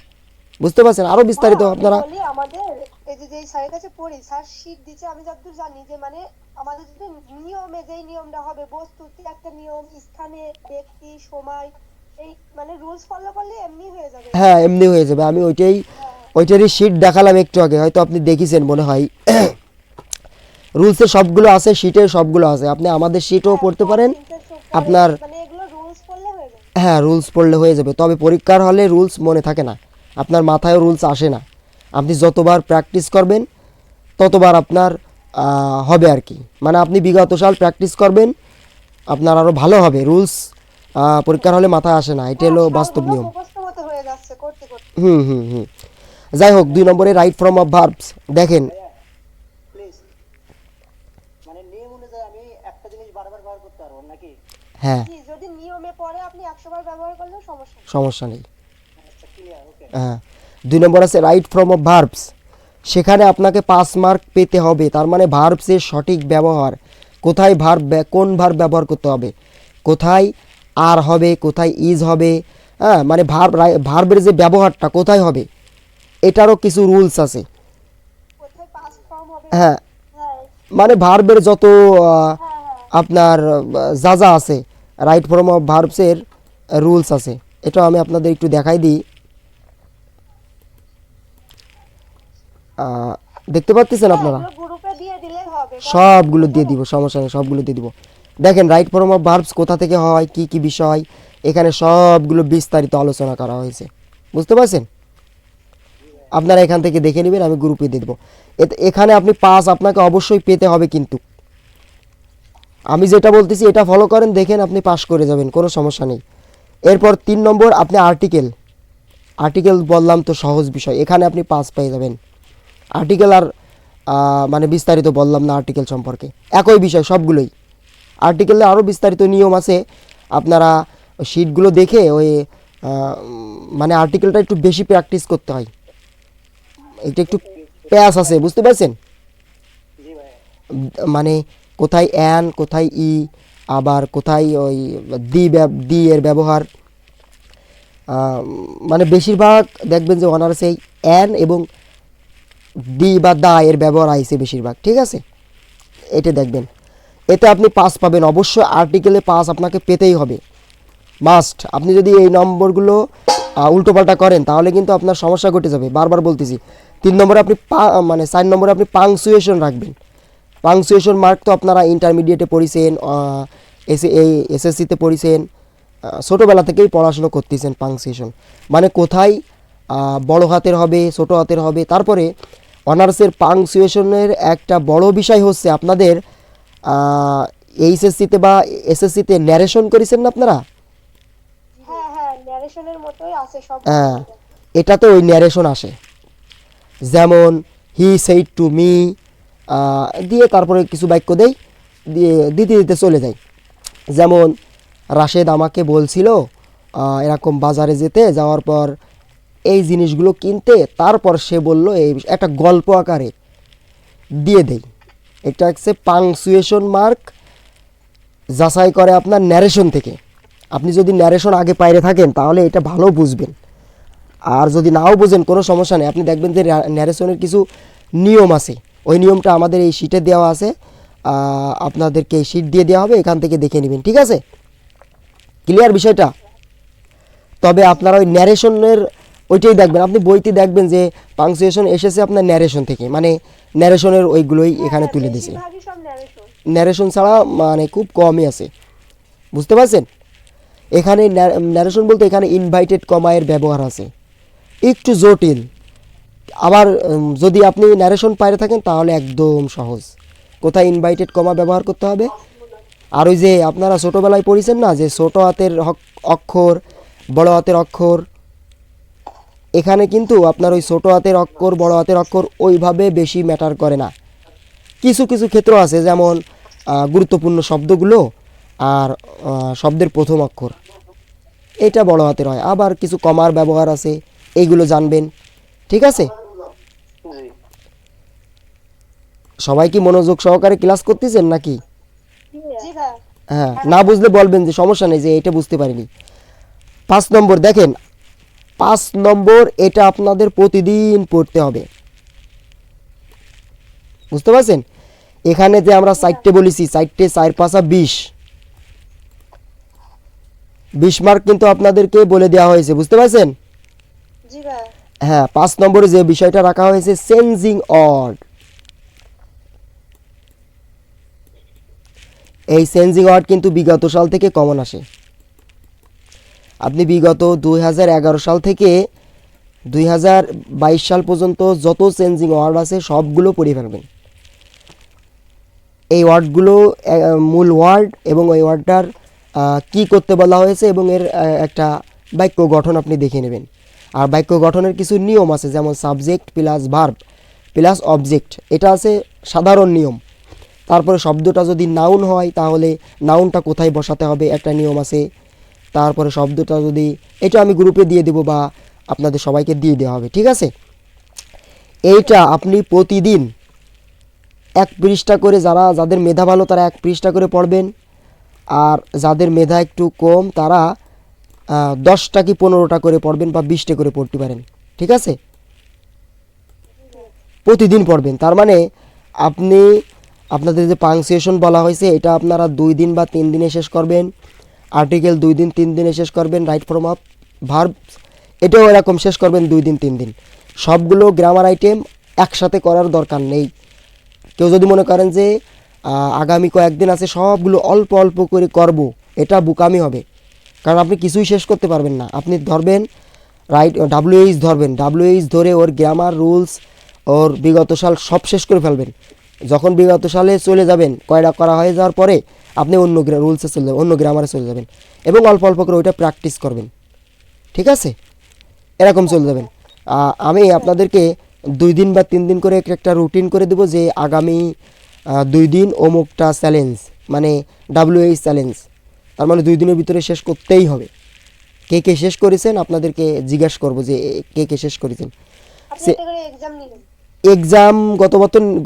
Speaker 1: বুঝতে পারছেন? আরও বিস্তারিত
Speaker 4: আমি
Speaker 1: আপনারা
Speaker 4: বলি আমাদের এই যে যেই স্যারের কাছে পড়ি, স্যার শীট দিচ্ছে, আমি যতদূর জানি যে মানে আমাদের যদি নিয়মে যেই নিয়মটা হবে, বস্তুতে একটা নিয়ম, স্থানে ব্যক্তি, সময়, এই মানে রুলস ফলো করলে এমনি হয়ে যাবে।
Speaker 1: হ্যাঁ এমনি হয়ে যাবে। আমি ওইটারই শিট দেখালাম একটু আগে, হয়তো আপনি দেখেছেন মনে হয়। রুলসে সবগুলো আছে, শিটে সবগুলো আছে, আপনি আমাদের শিটও পড়তে পারেন। আপনার
Speaker 4: মানে এগুলো রুলস পড়লে হয়ে যাবে।
Speaker 1: হ্যাঁ রুলস পড়লে হয়ে যাবে, তবে পরীক্ষার হলে রুলস মনে থাকে না, আপনার মাথায়ও রুলস আসে না। আপনি যতবার প্র্যাকটিস করবেন ততবার আপনার হবে আর কি, মানে আপনি বিগত সাল প্র্যাকটিস করবেন আপনার আরও ভালো হবে। রুলস পরীক্ষার হলে মাথায় আসে না, এটা হলো বাস্তব
Speaker 4: সবগুলো
Speaker 1: নিয়ম।
Speaker 4: মুখস্থ মতো হয়ে যাচ্ছে করতে করতে।
Speaker 1: হুম। যাই হোক, 2 নম্বরে রাইট ফর্ম অফ ভার্বস দেখেন।
Speaker 3: প্লিজ, মানে নিয়ম অনুযায়ী আমি একটা জিনিস বারবার ব্যবহার করতে পারবো নাকি?
Speaker 1: হ্যাঁ,
Speaker 4: জি, যদি নিয়মে পড়ে আপনি 100 বার ব্যবহার করলেও সমস্যা নেই।
Speaker 1: সমস্যা নেই।
Speaker 3: আচ্ছা, ক্লিয়ার, ওকে।
Speaker 1: হ্যাঁ, 2 নম্বর আছে রাইট ফর্ম অফ ভার্বস, সেখানে আপনাকে 5 মার্ক পেতে হবে। তার মানে ভার্বসের সঠিক ব্যবহার, কোথায় কোন ভার্ব ব্যবহার করতে হবে, কোথায় আর হবে, কোথায় ইজ হবে, হ্যাঁ মানে ভার্বের যে ব্যবহারটা কোথায় হবে, এটারও কিছু রুলস আছে।
Speaker 4: কোথায় পাস ফর্ম হবে?
Speaker 1: হ্যাঁ,
Speaker 4: হ্যাঁ
Speaker 1: মানে ভার্বের যত
Speaker 4: হ্যাঁ।
Speaker 1: আপনার যা আছে রাইট ফর্ম অফ ভার্বসের রুলস আছে, এটা আমি আপনাদের একটু দেখাই দিই। দেখতে পাচ্ছেন আপনারা?
Speaker 4: গ্রুপে দিয়ে দিলেই হবে।
Speaker 1: সবগুলো দিয়ে দিব, সমস্যা নেই, সবগুলো দিয়ে দিব। দেখেন রাইট ফর্ম অফ ভার্বস কোথা থেকে হয়, কি কি বিষয়, এখানে সবগুলো বিস্তারিত আলোচনা করা হয়েছে। বুঝতে পারছেন? আপনারা এখান থেকে দেখে নেবেন, আমি গ্রুপে দিয়ে দেবো। এখানে আপনি পাস আপনাকে অবশ্যই পেতে হবে, কিন্তু আমি যেটা বলতেছি এটা ফলো করেন, দেখেন আপনি পাস করে যাবেন, কোনো সমস্যা নেই। এরপর 3 নম্বর আপনি আর্টিকেল বললাম তো সহজ বিষয়, এখানে আপনি পাস পেয়ে যাবেন। আর্টিকেল আর মানে বিস্তারিত বললাম না আর্টিকেল সম্পর্কে, একই বিষয় সবগুলোই। আর্টিকেলে আরও বিস্তারিত নিয়ম আছে, আপনারা শিটগুলো দেখে ওই মানে আর্টিকেলটা একটু বেশি প্র্যাকটিস করতে হয়, এটা একটু প্যাস আছে, বুঝতে পারছেন?
Speaker 3: জি ভাই।
Speaker 1: মানে কোথায় অ্যান, কোথায় ই, আবার কোথায় ওই দি এর ব্যবহার। মানে বেশিরভাগ দেখবেন যে অনার্সে অ্যান এবং দি বা দা এর ব্যবহার আইছে বেশিরভাগ, ঠিক আছে? এটা দেখবেন, এতে আপনি পাস পাবেন অবশ্যই, আর্টিকেলে পাস আপনাকে পেতেই হবে, মাস্ট। আপনি যদি এই নম্বরগুলো উল্টোপাল্টা করেন তাহলে কিন্তু আপনার সমস্যা ঘটে যাবে, বারবার বলতেছি। 3 নম্বরে আপনি মানে 4 নম্বরে আপনি পাংচুয়েশন রাখবেন। পাংচুয়েশন মার্ক তো আপনারা ইন্টারমিডিয়েটে পড়িছেন, এসএসসিতে পড়িছেন, ছোটোবেলা থেকেই পড়াশুনো করতেছেন। পাংচুয়েশন মানে কোথায় বড় হাতের হবে, ছোট হাতের হবে। তারপরে অনার্সের পাংচুয়েশনের একটা বড় বিষয় হচ্ছে আপনাদের এইচএসসিতে বা এসএসসিতে ন্যারেশন করেছেন না আপনারা?
Speaker 4: হ্যাঁ হ্যাঁ, ন্যারেশনের মতোই আছে সব।
Speaker 1: হ্যাঁ, এটাতে ওই ন্যারেশন আসে, যেমন হি সেইড টু মি দিয়ে তারপরে কিছু বাক্য দেই, দিয়ে দিতে দিতে চলে যায়। যেমন রাশেদ আমাকে বলছিল এরকম বাজারে যেতে, যাওয়ার পর এই জিনিসগুলো কিনতে, তারপর সে বলল এই একটা গল্প আকারে দিয়ে দেই। এটা হচ্ছে পাংচুয়েশন মার্ক, যাচাই করে আপনার ন্যারেশন থেকে। আপনি যদি ন্যারেশন আগে পাইরে থাকেন তাহলে এটা ভালো বুঝবেন, আর যদি নাও বুঝেন কোনো সমস্যা নেই। আপনি দেখবেন যে ন্যারেশনের কিছু নিয়ম আছে, ওই নিয়মটা আমাদের এই শিটে দেওয়া আছে, আপনাদেরকে এই শিট দিয়ে দেওয়া হবে, এখান থেকে দেখে নেবেন, ঠিক আছে? ক্লিয়ার বিষয়টা? তবে আপনারা ওই ন্যারেশনের ওইটাই দেখবেন, আপনি বইতে দেখবেন যে পাংচুয়েশন এসেছে আপনার ন্যারেশন থেকে, মানে ন্যারেশনের ওইগুলোই এখানে তুলে দিয়েছে।
Speaker 4: বেশিরভাগই সব ন্যারেশন।
Speaker 1: ন্যারেশন ছাড়া মানে খুব কমই আছে, বুঝতে পারছেন? এখানে ন্যারেশন বলতে এখানে ইনভাইটেড কমায়ের ব্যবহার আছে, একটু জটিল। আবার যদি আপনি ন্যারেশন পাইরে থাকেন তাহলে একদম সহজ, কোথায় ইনভাইটেড কমা ব্যবহার করতে হবে। আর ওই যে আপনারা ছোটোবেলায় পড়েছেন না যে ছোটো হাতের অক্ষর, বড় হাতের অক্ষর, এখানে কিন্তু আপনার ওই ছোটো হাতের অক্ষর, বড় হাতের অক্ষর ওইভাবে বেশি ম্যাটার করে না। কিছু কিছু ক্ষেত্র আছে, যেমন গুরুত্বপূর্ণ শব্দগুলো আর শব্দের প্রথম অক্ষর এটা বড় হাতের হয়, আবার কিছু কমার ব্যবহার আছে, এইগুলো জানবেন, ঠিক আছে?
Speaker 3: জি।
Speaker 1: সবাই কি মনোযোগ সহকারে ক্লাস করতেছেন নাকি?
Speaker 4: জি ভাই।
Speaker 1: হ্যাঁ, না বুঝলে বলবেন যে সমস্যা নেই, যে এটা বুঝতে পারিনি। 5 নম্বর দেখেন, 5 নম্বর এটা আপনাদের প্রতিদিন পড়তে হবে, বুঝতে পারছেন? এখানে যে আমরা 4টে বলেছি, 4টে 4 5 20, 20 মার্ক কিন্তু আপনাদেরকে বলে দেওয়া হয়েছে, বুঝতে পারছেন?
Speaker 4: জি ভাই।
Speaker 1: হ্যাঁ, 5 নম্বরে যে বিষয়টা রাখা হয়েছে চেঞ্জিং অড। এই চেঞ্জিং অড কিন্তু বিগত সাল থেকে কমন আসে। আপনি বিগত 2011 সাল থেকে 2022 সাল পর্যন্ত যত চেঞ্জিং ওয়ার্ড আছে সবগুলো পড়ে ফেলবেন। এই ওয়ার্ডগুলো মূল ওয়ার্ড এবং ওই ওয়ার্ডটার কি করতে বলা হয়েছে এবং এর একটা বাক্য গঠন আপনি দেখে নেবেন। আর বাক্য গঠনের কিছু নিয়ম আছে, যেমন subject plus verb plus object, এটা আছে সাধারণ নিয়ম। তারপরে শব্দটা যদি নাউন হয় তাহলে নাউনটা কোথায় বসাতে হবে একটা নিয়ম আছে। তারপরে শব্দটা যদি, এটা আমি গ্রুপে দিয়ে দেবো বা আপনাদের সবাইকে দিয়ে দেওয়া হবে, ঠিক আছে? এইটা আপনি প্রতিদিন 1 পৃষ্ঠা করে, যাদের মেধা ভালো তারা 1 পৃষ্ঠা করে পড়বেন, আর যাদের মেধা একটু কম তারা 10টা কি 15টা করে পড়বেন বা 20টা করে পড়তে পারেন, ঠিক আছে? প্রতিদিন পড়বেন। তার মানে আপনি আপনাদের যে পাংচুয়েশন বলা হয়েছে এটা আপনারা 2 দিন বা 3 দিনে শেষ করবেন, আর্টিকেল 2 দিন 3 দিনে শেষ করবেন, রাইট ফর্ম অফ ভার্ব এটাও এরকম শেষ করবেন 2 দিন 3 দিন। সবগুলো গ্রামার আইটেম একসাথে করার দরকার নেই। কেউ যদি মনে করেন যে আগামী কয়েকদিন আছে সবগুলো অল্প অল্প করে করব, এটা বোকামি হবে, কারণ আপনি কিছুই শেষ করতে পারবেন না। আপনি ধরবেন রাইট WH ধরবেন, WH ধরে ওর গ্রামার রুলস ওর বিগত সাল সব শেষ করে ফেলবেন। যখন বিগত সালে চলে যাবেন, কয়টা করা হয়ে যাওয়ার পরে আপনি অন্য রুলসে চলে যাবেন, অন্য গ্রামারে চলে যাবেন এবং অল্প অল্প করে ওইটা প্র্যাকটিস করবেন, ঠিক আছে? এরকম চলে যাবেন। আমি আপনাদেরকে 2 দিন বা 3 দিন করে একটা রুটিন করে দেবো যে আগামী 2 দিন অমুকটা চ্যালেঞ্জ, মানে WH চ্যালেঞ্জ, তার মানে 2 দিনের ভিতরে শেষ করতেই হবে, কে কে শেষ করেছেন আপনাদেরকে জিজ্ঞাসা করব যে কে কে শেষ করেছেন।
Speaker 4: আপনি একটা করে এক্সাম নিলেন।
Speaker 1: এক্সাম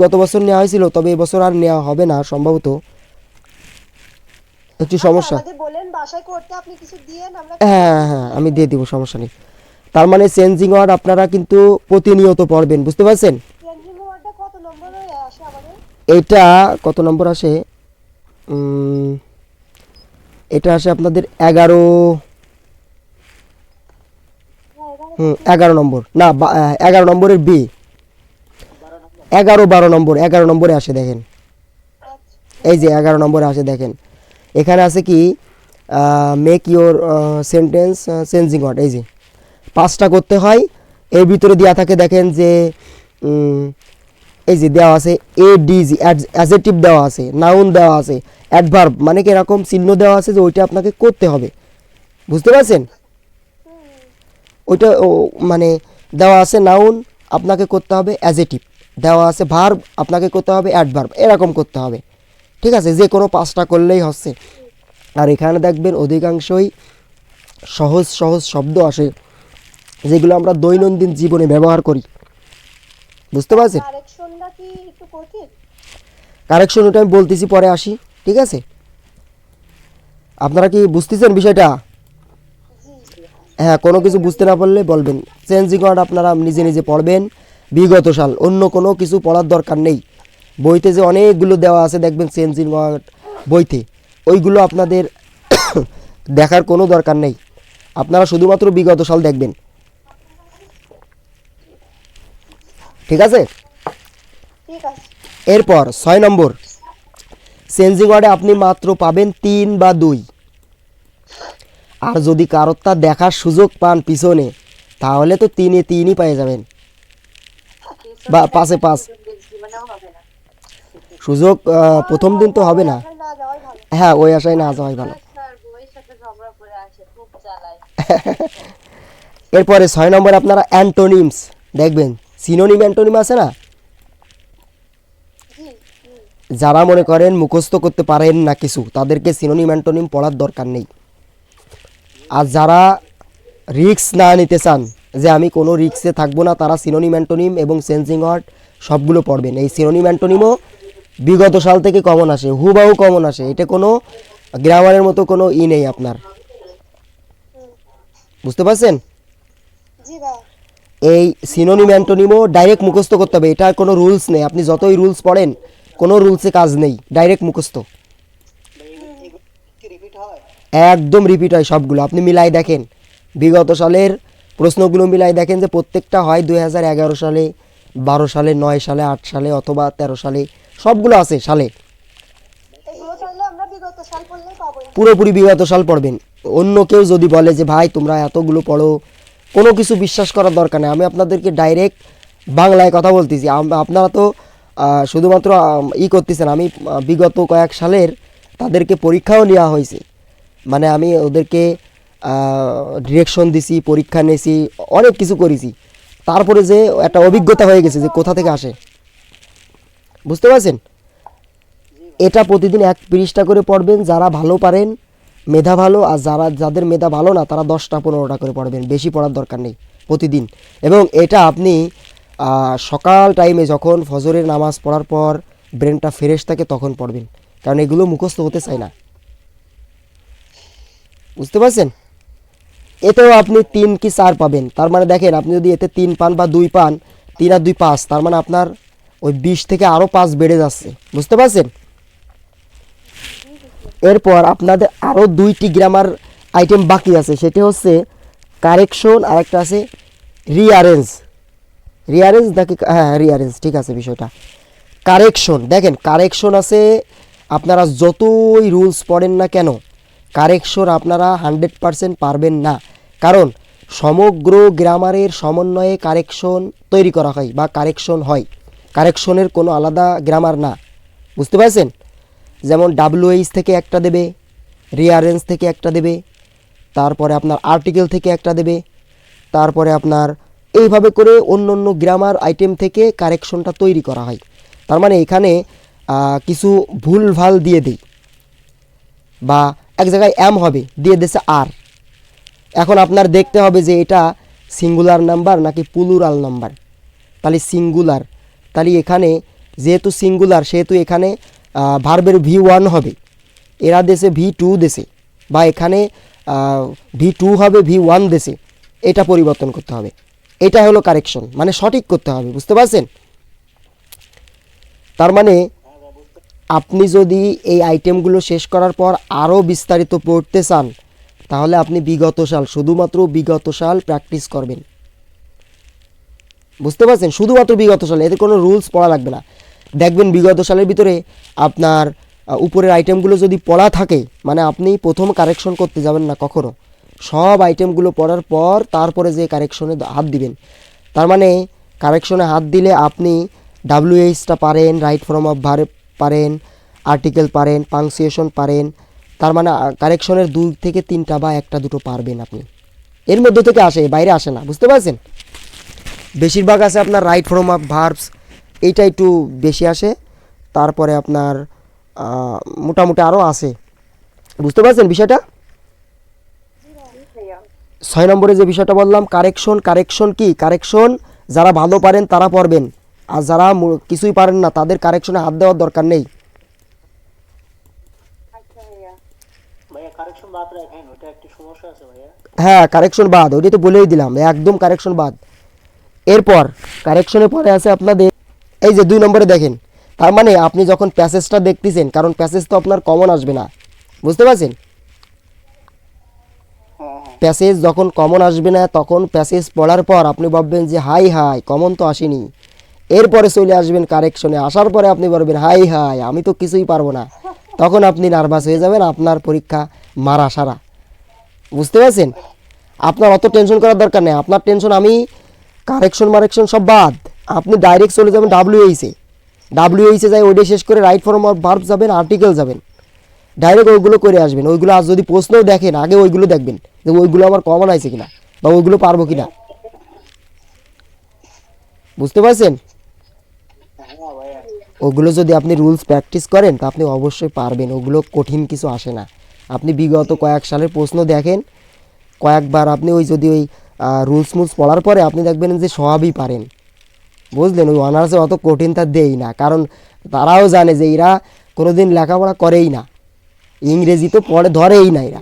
Speaker 1: গত বছর নেওয়া হয়েছিল, তবে এবছর আর নেওয়া হবে না সম্ভবত, একটু সমস্যা।
Speaker 4: আমাদের বলেন বাসায় করতে, আপনি কিছু দিয়েন, আমরা
Speaker 1: হ্যাঁ হ্যাঁ আমি দিয়ে দিব, সমস্যা নেই। তার মানে চেঞ্জিং ওয়ার্ড আপনারা কিন্তু প্রতিনিয়ত পড়বেন, বুঝতে পারছেন।
Speaker 4: চেঞ্জিং ওয়ার্ডটা কত নম্বরে আসে আমাদের?
Speaker 1: এইটা কত নম্বর আসে? এটা আসে আপনাদের 11।
Speaker 4: হ্যাঁ, এখানে
Speaker 1: 11 নম্বর না, 11 নম্বরের বি, 11 12 নম্বরে আসে দেখেন।
Speaker 4: আচ্ছা।
Speaker 1: এই যে 11 নম্বরে আসে দেখেন, এখানে আছে কি make your sentence changing word. এই যে 5টা করতে হয়, এর ভিতরে দেওয়া থাকে দেখেন যে এই যে দেওয়া আছে এডিজি, অ্যাডজেক্টিভ দেওয়া আছে, নাউন দেওয়া আছে, অ্যাডভার্ব মানে কি এরকম চিহ্ন দেওয়া আছে যে ওইটা আপনাকে করতে হবে, বুঝতে পারছেন। ওইটা মানে দেওয়া আছে নাউন, আপনাকে করতে হবে অ্যাডজেক্টিভ, দেওয়া আছে ভার্ব, আপনাকে করতে হবে অ্যাডভার্ব, এরকম করতে হবে, ঠিক আছে। যে কোনো 5টা করলেই হচ্ছে। আর এখানে দেখবেন অধিকাংশই সহজ সহজ শব্দ আসে যেগুলো আমরা দৈনন্দিন জীবনে ব্যবহার করি, বুঝতে পারছেন।
Speaker 4: কারেকশনটা কি একটু কঠিন?
Speaker 1: কারেকশন ওটা আমি বলতেছি, পরে আসি, ঠিক আছে। আপনারা কি বুঝতেছেন বিষয়টা?
Speaker 4: জি।
Speaker 1: হ্যাঁ, কোনো কিছু বুঝতে না পারলে বলবেন। চেঞ্জিং ওয়ার্ড আপনারা নিজে নিজে পড়বেন, বিগত সাল, অন্য কোনো কিছু পড়ার দরকার নেই। বইতে যে অনেকগুলো দেওয়া আছে দেখবেন চেঞ্জিং ওয়ার্ড বইতে, ওইগুলো আপনাদের দেখার কোনো দরকার নেই। আপনারা শুধুমাত্র বিগত সাল দেখবেন, ঠিক আছে।
Speaker 4: ঠিক আছে।
Speaker 1: এরপর 6 নম্বর, চেঞ্জিং ওয়ার্ডে আপনি মাত্র পাবেন 3 বা 2, আর যদি কারোরটা দেখার সুযোগ পান পিছনে, তাহলে তো 3-এ 3ই পেয়ে যাবেন, বা 5-এ 5। সুযোগ প্রথম দিন তো হবে না।
Speaker 4: আপনার না যাওয়াই ভালো।
Speaker 1: হ্যাঁ, ওই আশায় না যাওয়াই ভালো। এরপরে 6 নম্বর আপনারা অ্যান্টোনিমস দেখবেন। সিনোনিম অ্যান্টোনিম আছে না,
Speaker 4: জি।
Speaker 1: যারা মনে করেন মুখস্থ করতে পারেন না কিছু, তাদেরকে সিনোনিম অ্যান্টোনিম পড়ার দরকার নেই। আর যারা রিস্ক না নিতে চান যে আমি কোনো রিস্কে থাকবো না, তারা সিনোনিম অ্যান্টোনিম এবং চেঞ্জিং ওয়ার্ড সবগুলো পড়বেন। এই সিনোনিম অ্যান্টোনিমও বিগত সাল থেকে কমন আসে, হুবাহু কমন আসে, এটা কোনো গ্রামারের মতো কোনো নেই আপনার, বুঝতে পারছেন।
Speaker 4: জি ভাই।
Speaker 1: এই সিনোনিম অ্যান্টোনিমও ডাইরেক্ট মুখস্থ করতে হবে, এটার কোনো রুলস নেই। আপনি যতই রুলস পড়েন, কোনো রুলসে কাজ নেই, ডাইরেক্ট মুখস্থ,
Speaker 3: এগুলো কি রিপিট হয়?
Speaker 1: একদম রিপিট হয় সবগুলো। আপনি মিলাই দেখেন, বিগত সালের প্রশ্নগুলো মিলাই দেখেন যে প্রত্যেকটা হয় 2011 সালে, 12 সালে, 9 সালে, 8 সালে অথবা 13 সালে, সবগুলো আছে সালে।
Speaker 4: এগুলো চাইলে আমরা বিগত সাল পড়লেই পাবো।
Speaker 1: পুরোপুরি বিগত সাল পড়বেন। অন্য কেউ যদি বলে যে ভাই তোমরা এতগুলো পড়ো, কোনো কিছু বিশ্বাস করার দরকার নেই। আমি আপনাদেরকে ডাইরেক্ট বাংলায় কথা বলতেছি। আপনারা তো শুধুমাত্র করতেছেন। আমি বিগত কয়েক সালের তাদেরকে পরীক্ষাও নেওয়া হয়েছে, মানে আমি ওদেরকে ডিরেকশন দিছি, পরীক্ষা নিয়েছি, অনেক কিছু করেছি। তারপরে যে একটা অভিজ্ঞতা হয়ে গেছে যে কোথা থেকে আসে, বুঝতে পারছেন। এটা প্রতিদিন 1 পৃষ্ঠা করে পড়বেন যারা ভালো পারেন, মেধা ভালো। আর যাদের মেধা ভালো না, তারা 10টা 15টা করে পড়বেন, বেশি পড়ার দরকার নেই প্রতিদিন। এবং এটা আপনি সকাল টাইমে যখন ফজরের নামাজ পড়ার পর ব্রেনটা ফ্রেশ থাকে তখন পড়বেন, কারণ এগুলো মুখস্থ হতে চায় না, বুঝতে পারছেন। এতেও আপনি 3 কি 4 পাবেন। তার মানে দেখেন, আপনি যদি এতে 3 পান বা 2 পান, 3 আর 2 5, তার মানে আপনার ওই 20 থেকে আরও 5 বেড়ে যাচ্ছে, বুঝতে পারছেন। এরপর আপনাদের আরও 2টি গ্রামার আইটেম বাকি আছে, সেটি হচ্ছে কারেকশন, আর একটা আছে রিঅ্যারেঞ্জ। রিঅ্যারেঞ্জ নাকি, হ্যাঁ রিঅ্যারেঞ্জ, ঠিক আছে বিষয়টা। কারেকশন দেখেন, কারেকশন আছে, আপনারা যতই রুলস পড়েন না কেন, কারেকশন আপনারা 100% পারবেন না। কারণ সমগ্র গ্রামারের সমন্বয়ে কারেকশন তৈরি করা হয় বা কারেকশন হয়, কারেকশনের কোনো আলাদা গ্রামার না, বুঝতে পারছেন। যেমন WH থেকে একটা দেবে, রিঅ্যারেঞ্জ থেকে একটা দেবে, তারপরে আপনার আর্টিকেল থেকে একটা দেবে, তারপরে আপনার এইভাবে করে অন্য অন্য গ্রামার আইটেম থেকে কারেকশনটা তৈরি করা হয়। তার মানে এখানে কিছু ভুল ভাল দিয়ে দিই, বা এক জায়গায় এম হবে দিয়ে দিয়েছে আর, এখন আপনার দেখতে হবে যে এটা সিঙ্গুলার নাম্বার নাকি প্লুরাল নাম্বার। তাহলে সিঙ্গুলার, তাহলে এখানে যেহেতু সিঙ্গুলার সেহেতু এখানে ভার্বের V1 হবে, এরা দেশে V2 দেশে, বা এখানে V2 হবে V1 দেশে, এটা পরিবর্তন করতে হবে। এটা হলো কারেকশন, মানে সঠিক করতে হবে, বুঝতে পারছেন? তার মানে আপনি যদি এই আইটেমগুলো শেষ করার পর আরও বিস্তারিত পড়তে চান তাহলে আপনি বিগত সাল, শুধুমাত্র বিগত সাল প্র্যাকটিস করবেন, বুঝতে পারছেন? শুধুমাত্র বিগত সাল, এতে কোনো রুলস পড়া লাগবে না। দেখবেন বিগত সালের ভিতরে আপনার উপরের আইটেমগুলো যদি পড়া থাকে, মানে আপনি প্রথম কারেকশন করতে যাবেন না কখনো, সব আইটেমগুলো পড়ার পর তারপরে যে কারেকশনে হাত দিবেন। তার মানে কারেকশনে হাত দিলে আপনি WH-টা পারেন, রাইট ফর্ম অফ ভার্ব পারেন, আর্টিকেল পারেন, পাংচুয়েশন পারেন, তার মানে কারেকশনের 2 থেকে 3টা বা 1টা 2টো পারবেন আপনি। এর মধ্যে থেকে আসে, বাইরে আসে না, বুঝতে পারছেন? বেশিরভাগ আছে আপনার রাইট ফর্ম অফ ভার্বস, এইটা একটু বেশি আসে। তারপরে আপনার মোটামুটি আরও আছে, বুঝতে পারছেন বিষয়টা? 6 নম্বরে যে বিষয়টা বললাম কারেকশন, কারেকশন কি? কারেকশন যারা ভালো পারেন তারা পড়বেন, আর যারা কিছুই পারেন না তাদের কারেকশনে হাত দেওয়ার দরকার নেই।
Speaker 3: ভাইয়া কারেকশন বাদ রাখেন, ওটা একটু সমস্যা আছে ভাইয়া।
Speaker 1: হ্যাঁ, কারেকশন বাদ, ওইটা তো বলেই দিলাম, একদম কারেকশন বাদ। এরপর কারেকশনের পরে আছে আপনাদের এই যে 2 নম্বরে দেখেন, তার মানে আপনি যখন প্যাসেজটা দেখতেছেন, কারণ প্যাসেজ তো আপনার কমন আসবে না, বুঝতে পারছেন? প্যাসেজ যখন কমন আসবে না তখন প্যাসেজ পড়ার পর আপনি ভাববেন যে হাই হাই কমন তো আসেনি, এরপরে চলে আসবেন কারেকশনে, আসার পরে আপনি বলবেন হাই হাই আমি তো কিছুই পারবো না, তখন আপনি নার্ভাস হয়ে যাবেন, আপনার পরীক্ষা মারা সারা, বুঝতে পারছেন? আপনার অত টেনশন করার দরকার নেই। আপনার টেনশন আমি কারেকশন মারেকশন সব বাদ, আপনি ডাইরেক্ট চলে যাবেন WH-এ যাই, ওইটা শেষ করে রাইট ফর্ম অফ ভার্ব যাবেন, আর্টিকেল যাবেন, ডাইরেক্ট ওইগুলো করে আসবেন। ওইগুলো আজ যদি প্রশ্নও দেখেন আগে ওইগুলো দেখবেন যে ওইগুলো আমার কমন আছে কিনা বা ওইগুলো পারবো কিনা, বুঝতে পারছেন?
Speaker 3: হ্যাঁ ভাইয়া।
Speaker 1: ওগুলো যদি আপনি রুলস প্র্যাকটিস করেন তা আপনি অবশ্যই পারবেন, ওগুলো কঠিন কিছু আসে না। আপনি বিগত কয়েক সালের প্রশ্ন দেখেন, কয়েকবার আপনি ওই যদি ওই রুলস মুলস পড়ার পরে আপনি দেখবেন যে সবই পারেন, বুঝলেন? ওই অনার্সে অত কঠিন তা দেই না, কারণ তারাও জানে যে এরা কোনোদিন লেখাপড়া করেই না, ইংরেজি তো পড়ে ধরেই না এরা।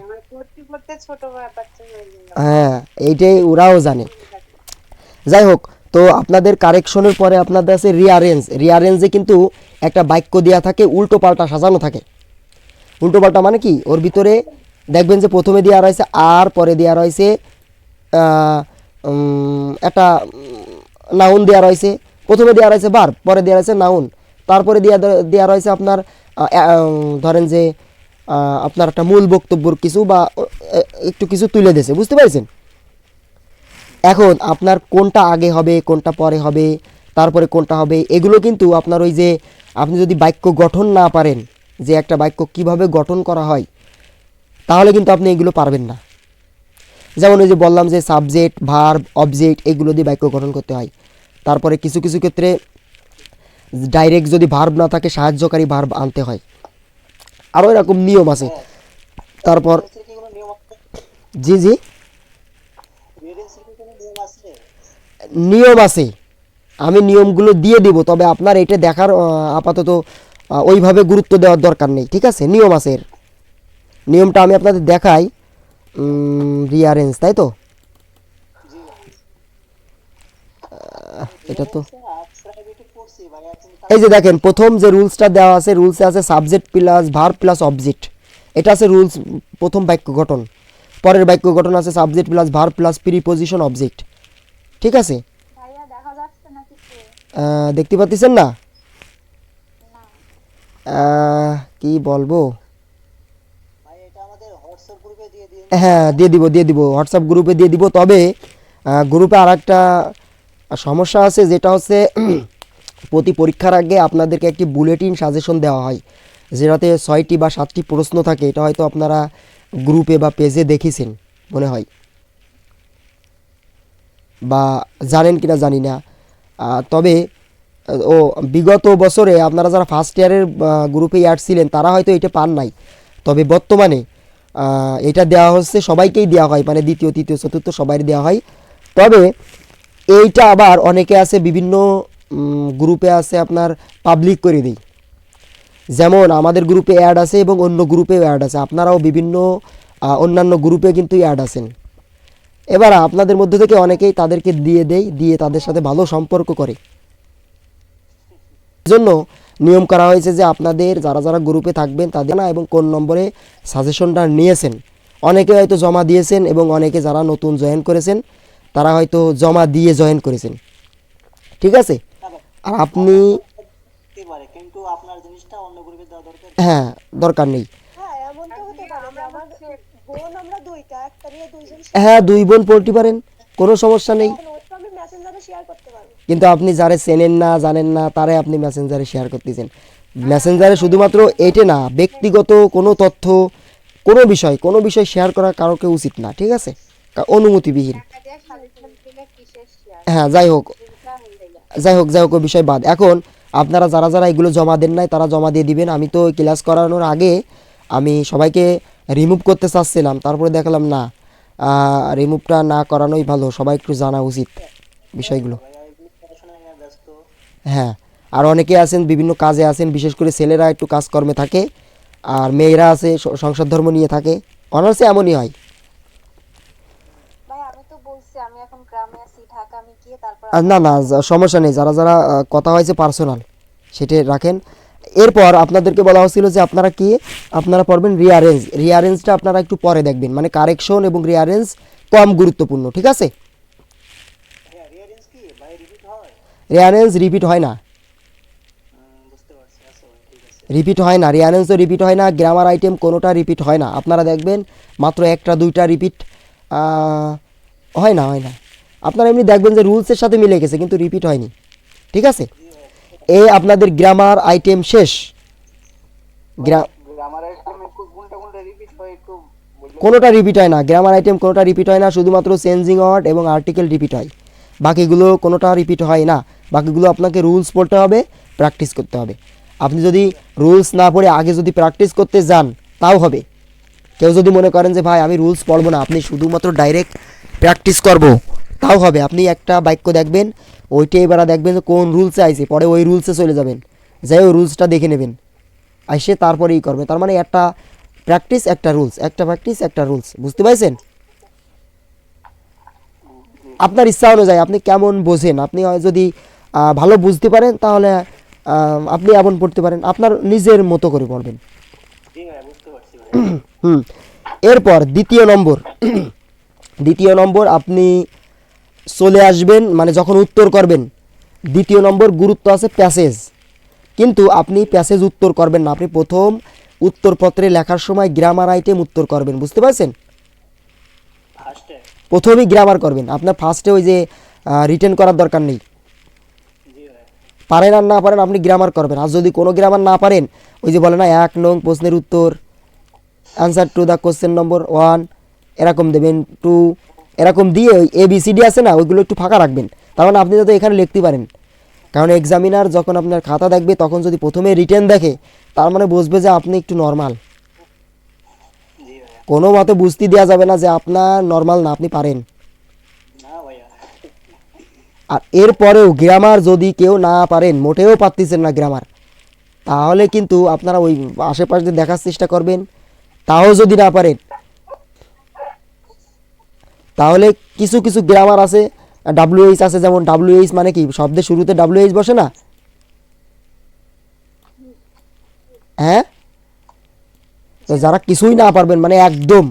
Speaker 1: হ্যাঁ, এইটাই ওরাও জানে। যাই হোক, তো আপনাদের কারেকশনের পরে আপনাদের আছে রিয়ারেঞ্জ। রিয়ারেঞ্জে কিন্তু একটা বাক্য দেওয়া থাকে, উল্টো পাল্টা সাজানো থাকে। উল্টো পাল্টা মানে কি? ওর ভিতরে দেখবেন যে প্রথমে দেওয়া রয়েছে আর, পরে দেওয়া রয়েছে একটা নাউন দেওয়া রয়েছে, প্রথমে দেওয়া রয়েছে ভার্ব, পরে দেওয়া রয়েছে নাউন, তারপরে দেওয়া রয়েছে আপনার ধরেন যে আপনার একটা মূল বক্তব্যর কিছু বা একটু কিছু তুলে দিয়েছে, বুঝতে পারছেন? এখন আপনার কোনটা আগে হবে, কোনটা পরে হবে, তারপরে কোনটা হবে, এগুলো কিন্তু আপনার ওই যে আপনি যদি বাক্য গঠন না পারেন, যে একটা বাক্য কিভাবে গঠন করা হয়, তাহলে কিন্তু আপনি এগুলো পারবেন না। যেমন ওই যে বললাম যে সাবজেক্ট, ভার্ব, অবজেক্ট এগুলো দিয়ে বাক্য গঠন করতে হয়। তারপরে কিছু কিছু ক্ষেত্রে ডাইরেক্ট যদি ভার্ব না থাকে সাহায্যকারী ভার্ব আনতে হয়, আরও এরকম নিয়ম আছে। তারপর
Speaker 3: রিডেন্সির কি কোনো নিয়ম আছে?
Speaker 1: জি জি,
Speaker 3: রিডেন্সির কি কোনো নিয়ম আছে?
Speaker 1: নিয়ম আছে, আমি নিয়মগুলো দিয়ে দিব, তবে আপনার এটা দেখার আপাতত ওইভাবে গুরুত্ব দেওয়ার দরকার নেই, ঠিক আছে? নিয়ম আছে, এর নিয়মটা আমি আপনাদের দেখাই। রিয়ারেঞ্জ, তাই তো? এটা তো
Speaker 3: প্রাইভেটে পড়ছি ভাইয়া, কিন্তু
Speaker 1: এই যে দেখেন প্রথম যে রুলসটা দেওয়া আছে, রুলসে আছে subject plus verb plus object, এটা আছে রুলস প্রথম বাক্য গঠন। পরের বাক্য গঠন আছে subject plus verb plus preposition object, ঠিক আছে?
Speaker 2: ভাইয়া দেখা যাচ্ছে না কিছু।
Speaker 1: দেখতে পাচ্ছেন না? কি বলবো,
Speaker 3: ভাই এটা আমাদের হোয়াটসঅ্যাপ গ্রুপে দিয়ে দিন।
Speaker 1: হ্যাঁ দিয়ে দিব হোয়াটসঅ্যাপ গ্রুপে দিয়ে দিব। তবে গ্রুপে আর একটা সমস্যা আছে, যেটা হচ্ছে প্রতি পরীক্ষার আগে আপনাদেরকে একটি বুলেটিন সাজেশন দেওয়া হয়, যেটাতে 6টি বা 7টি প্রশ্ন থাকে। এটা হয়তো আপনারা গ্রুপে বা পেজে দেখেছেন মনে হয়, বা জানেন কিনা জানি না। তবে বিগত বছরে আপনারা যারা ফার্স্ট ইয়ারের গ্রুপে অ্যাড ছিলেন তারা হয়তো এটা পান নাই, তবে বর্তমানে এটা দেওয়া হচ্ছে, সবাইকেই দেওয়া হয়, মানে দ্বিতীয় তৃতীয় চতুর্থ সবাই দেওয়া হয়। তবে এইটা আবার অনেকে আছে বিভিন্ন গ্রুপে আছে আপনার পাবলিক করে দিই, যেমন আমাদের গ্রুপে অ্যাড আছে এবং অন্য গ্রুপেও অ্যাড আছে, আপনারাও বিভিন্ন অন্যান্য গ্রুপে কিন্তু অ্যাড আছেন। এবার আপনাদের মধ্যে থেকে অনেকেই তাদেরকে দিয়ে দেয়, দিয়ে তাদের সাথে ভালো সম্পর্ক করে। জন্য নিয়ম করা হয়েছে যে আপনাদের যারা যারা গ্রুপে থাকবেন তাদের না এবং কোন নম্বরে সাজেশনটা নিয়েছেন, অনেকে হয়তো জমা দিয়েছেন এবং অনেকে যারা নতুন জয়েন করেছেন তারা হয়তো জমা দিয়ে জয়েন করেছেন, ঠিক আছে। আর আপনি
Speaker 3: হতে পারে, কিন্তু আপনার জিনিসটা অন্য গ্রুপে দেওয়া দরকার।
Speaker 1: হ্যাঁ, দরকার নেই।
Speaker 4: হ্যাঁ এমন তো হতে পারে যে আমার বোন আমরা দুইটা, একটা নিয়ে দুইজন
Speaker 1: হ্যাঁ, 2 বোন পড়তে পারেন, কোনো সমস্যা নেই।
Speaker 4: নোটটা আমি মেসেঞ্জারে শেয়ার করতে পারবো।
Speaker 1: কিন্তু আপনি যারা চেনেন না জানেন না তারাই আপনি মেসেঞ্জারে শেয়ার করতেছেন। মেসেঞ্জারে শুধুমাত্র এইটা না, ব্যক্তিগত কোনো তথ্য কোনো বিষয় শেয়ার করা কারোকে উচিত না, ঠিক আছে, অনুমতিবিহীন। হ্যাঁ, যাই হোক ওই বিষয় বাদ। এখন আপনারা যারা যারা এগুলো জমা দেন নাই তারা জমা দিয়ে দিবেন। আমি তো ক্লাস করানোর আগে আমি সবাইকে রিমুভ করতে চাচ্ছিলাম, তারপরে দেখলাম না, রিমুভটা না করানোই ভালো, সবাই একটু জানা উচিত বিষয়গুলো।
Speaker 3: ভাইয়া এগুলো পড়াশোনায় নিয়ে ব্যস্ত।
Speaker 1: হ্যাঁ, আর অনেকে আছেন বিভিন্ন কাজে আছেন, বিশেষ করে ছেলেরা একটু কাজকর্মে থাকে আর মেয়েরা আছে সংসার ধর্ম নিয়ে থাকে, অনার্সে এমনই হয়।
Speaker 2: ভাই আমি তো বলছি আমি এখন গ্রামে আছি, ঢাকা আমি গিয়ে তারপর
Speaker 1: না না, সমস্যা নেই, যারা যারা কথা হয়েছে পার্সোনাল সেটা রাখেন। এরপর আপনাদেরকে বলা হচ্ছিল যে আপনারা পড়বেন রিয়ারেঞ্জটা আপনারা একটু পরে দেখবেন, মানে কারেকশন এবং রিয়ারেঞ্জ কম গুরুত্বপূর্ণ, ঠিক আছে।
Speaker 3: হ্যাঁ, রিয়ারেঞ্জ কি ভাই রিপিট হয়?
Speaker 1: রিয়ারেঞ্জ রিপিট হয় না,
Speaker 3: বুঝতে পারছি। আচ্ছা ভাই, ঠিক আছে।
Speaker 1: রিপিট হয় না, রিয়ারেঞ্জ তো রিপিট হয় না, গ্রামার আইটেম কোনোটা রিপিট হয় না। আপনারা দেখবেন মাত্র একটা দুইটা রিপিট হয় না। আপনারা এমনি দেখবেন যে রুলসের সাথে মিলে গেছে কিন্তু রিপিট হয়নি, ঠিক আছে। এই আপনাদের গ্রামার আইটেম শেষ।
Speaker 3: গ্রামারের কোনটা কোনটা রিপিট হয় একটু বলবেন?
Speaker 1: কোনোটা রিপিট হয় না, গ্রামার আইটেম কোনোটা রিপিট হয় না, শুধুমাত্র চেঞ্জিং ওয়ার্ড এবং আর্টিকেল রিপিট হয়, বাকিগুলো কোনোটা রিপিট হয় না। বাকিগুলো আপনাকে রুলস পড়তে হবে, প্র্যাকটিস করতে হবে। আপনি যদি রুলস না পড়ে আগে যদি প্র্যাকটিস করতে যান তাও হবে। কেউ যদি মনে করেন যে ভাই আমি রুলস পড়বো না, আপনি শুধুমাত্র ডাইরেক্ট প্র্যাকটিস করব, তাও হবে। আপনি একটা বাক্য দেখবেন, ওইটা এবার দেখবেন যে কোন রুলসে আইছে, পরে ওই রুলসে চলে যাবেন, যাই ওই রুলসটা দেখে নেবেন, আইসে তারপরেই করবে। তার মানে একটা প্র্যাকটিস একটা রুলস, একটা প্র্যাকটিস একটা রুলস, বুঝতে পারছেন। আপনার ইচ্ছা অনুযায়ী আপনি কেমন বোঝেন, আপনি যদি ভালো বুঝতে পারেন তাহলে আপনি এমন পড়তে পারেন, আপনার নিজের মতো করে পড়বেন।
Speaker 3: জি ভাই, বুঝতে পারছি ভাই।
Speaker 1: এরপর দ্বিতীয় নম্বর আপনি চলে আসবেন, মানে যখন উত্তর করবেন, দ্বিতীয় নম্বর গুরুত্ব আছে প্যাসেজ, কিন্তু আপনি প্যাসেজ উত্তর করবেন না, আপনি প্রথম উত্তরপত্রে লেখার সময় গ্রামার আইটেম উত্তর করবেন, বুঝতে পারছেন।
Speaker 3: ফার্স্টে।
Speaker 1: প্রথমেই গ্রামার করবেন, আপনার ফার্স্টে ওই যে রিটেন করার দরকার নেই।
Speaker 3: জি ভাই।
Speaker 1: পারেন আর না পারেন আপনি গ্রামার করবেন। আর যদি কোনো গ্রামার না পারেন, ওই যে বলে না 1 নং প্রশ্নের উত্তর, answer to the question number 1 এরকম দেবেন, 2 এরকম দিয়ে ওই ABCD আছে না, ওইগুলো একটু ফাঁকা রাখবেন, তার মানে আপনি যাতে এখানে লিখতে পারেন। কারণ এক্সামিনার যখন আপনার খাতা দেখবে তখন যদি প্রথমে রিটেন দেখে, তার মানে বুঝবে যে আপনি একটু নর্মাল।
Speaker 3: জি ভাইয়া।
Speaker 1: কোনো মতে বুঝতে দেওয়া যাবে না যে আপনার নর্মাল না, আপনি পারেন।
Speaker 3: না ভাইয়া।
Speaker 1: আর এরপরেও গ্রামার যদি কেউ না পারেন, মোটেও পারতেছেন না গ্রামার, তাহলে কিন্তু আপনারা ওই আশেপাশে দেখার চেষ্টা করবেন, তাও যদি না পারেন তাহলে কিছু কিছু গ্রামার আছে, WH আছে, যেমন WH মানে কি, শব্দের শুরুতে WH বসে না, হ্যাঁ। তো যারা কিছুই না পারবেন, মানে একদম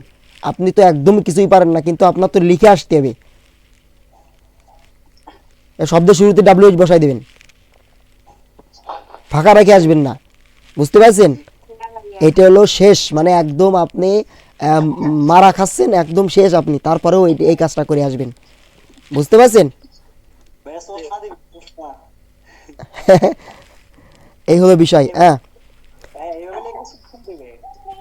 Speaker 1: আপনি তো একদম কিছুই পারেন না, কিন্তু আপনার তো লিখে আসতে হবে, শব্দের শুরুতে WH বসাই দেবেন, ফাঁকা রেখে আসবেন না, বুঝতে পারছেন। এটা হলো শেষ, মানে একদম আপনি মারা খাচ্ছেন, একদম শেষ আপনি, তারপরেও এই কাজটা করে আসবেন, বুঝতে পারছেন।
Speaker 3: ভাইয়া সোনা দিবি সোনা।
Speaker 1: এই হলো বিষয়। হ্যাঁ,
Speaker 3: ভাইয়া এইভাবে লেখা শিখতে দেবে।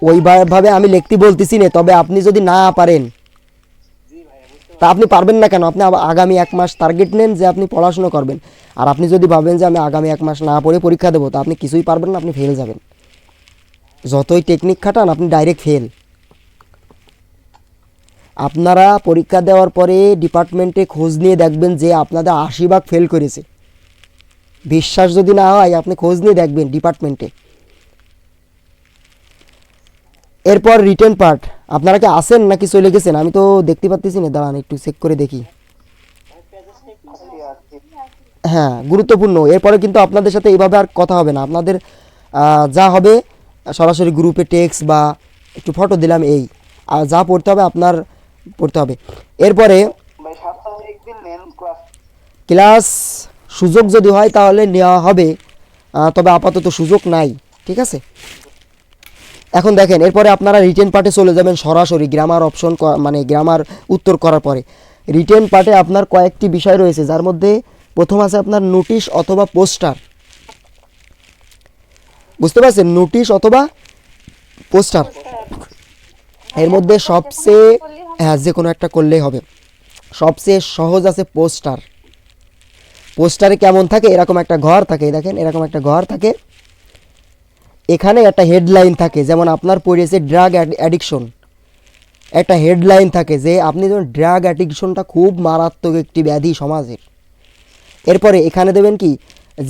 Speaker 1: ওইভাবে আমি লিখতে বলতেছি না, তবে আপনি যদি না পারেন
Speaker 3: জি ভাইয়া, বুঝতে
Speaker 1: তা আপনি পারবেন না কেন, আপনি আগামী 1 মাস টার্গেট নেন যে আপনি পড়াশোনা করবেন। আর আপনি যদি ভাবেন যে আমি আগামী 1 মাস না পড়ে পরীক্ষা দেবো, তা আপনি কিছুই পারবেন না, আপনি ফেল যাবেন। যতই টেকনিক খাটান আপনি ডাইরেক্ট ফেল। আপনারা পরীক্ষা দেওয়ার পরে ডিপার্টমেন্টে খোঁজ নিয়ে দেখবেন যে আপনাদের 80 ভাগ ফেল করেছে। বিশ্বাস যদি না হয় আপনি খোঁজ নিয়ে দেখবেন ডিপার্টমেন্টে। এরপর রিটেন পার্ট, আপনারা কি আসেন নাকি চলে গেছেন? আমি তো দেখতে পাচ্ছি না, দাঁড়ান একটু চেক করে দেখি। হ্যাঁ, গুরুত্বপূর্ণ। এরপরে কিন্তু আপনাদের সাথে এইভাবে আর কথা হবে না, আপনাদের যা হবে সরাসরি গ্রুপে টেক্সট বা একটু ফটো দিলাম, এই আর যা পড়তে হবে আপনার পড়তে হবে। এরপরে
Speaker 3: ভাই সপ্তাহে একদিন নেন ক্লাস।
Speaker 1: ক্লাস সুযোগ যদি হয় তাহলে নেওয়া হবে, তবে আপাতত সুযোগ নাই, ঠিক আছে। এখন দেখেন, এরপরে আপনারা রিটেন পার্টে চলে যাবেন সরাসরি গ্রামার অপশন, মানে গ্রামার উত্তর করার পরে রিটেন পার্টে আপনার কয়েকটি বিষয় রয়েছে, যার মধ্যে প্রথম আছে আপনার নোটিশ অথবা পোস্টার। বুঝতে পারছেন, নোটিশ অথবা পোস্টার। এর মধ্যে সবচেয়ে, হ্যাঁ যে কোনো একটা করলেই হবে, সবচেয়ে সহজ আছে পোস্টার। পোস্টারে কেমন থাকে, এরকম একটা ঘর থাকে, দেখেন এরকম একটা ঘর থাকে, এখানে একটা হেডলাইন থাকে, যেমন আপনার পড়েছে ড্রাগ অ্যাডিকশন, একটা হেডলাইন থাকে যে আপনি যেমন ড্রাগ অ্যাডিকশনটা খুব মারাত্মক একটি ব্যাধি সমাজের। এরপরে এখানে দেবেন কি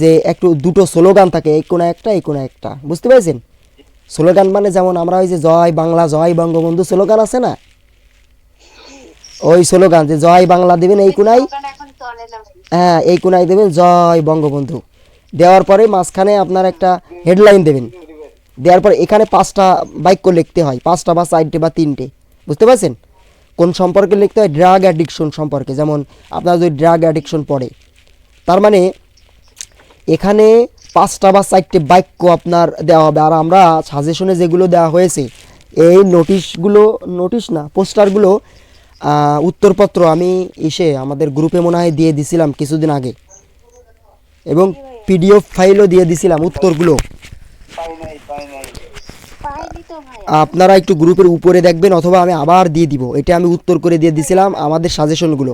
Speaker 1: যে একটু দুটো স্লোগান থাকে, এই কোনো একটা এই কোনো একটা, বুঝতে পেরেছেন? স্লোগান মানে যেমন আমরা ওই যে জয় বাংলা জয় বঙ্গবন্ধু স্লোগান আছে না, ওই স্লোগান যে জয় বাংলা দেবেন এই কোনায়, হ্যাঁ এই কোনায় দেবেন জয় বঙ্গবন্ধু। দেওয়ার পরে মাঝখানে আপনার একটা হেডলাইন দেবেন, দেওয়ার পরে এখানে 5টা বাক্য লিখতে হয়, 5টা বা 4টে বা 3টে, বুঝতে পারছেন? কোন সম্পর্কে লিখতে হয়? ড্রাগ অ্যাডিকশন সম্পর্কে। যেমন আপনার যদি ড্রাগ অ্যাডিকশন পড়ে, তার মানে এখানে 5টা বা 4টে বাক্য আপনার দেওয়া হবে। আর আমরা সাজেশনে যেগুলো দেওয়া হয়েছে, এই নোটিশগুলো, নোটিশ না পোস্টারগুলো, উত্তরপত্র আমি আমাদের গ্রুপে মনে হয় দিয়ে দিছিলাম কিছুদিন আগে, এবং পিডিএফ ফাইলও দিয়ে দিছিলাম উত্তরগুলো। আপনারা একটু গ্রুপের উপরে দেখবেন, অথবা আমি আবার দিয়ে দিব, এটা আমি উত্তর করে দিয়ে দিছিলাম আমাদের সাজেশনগুলো।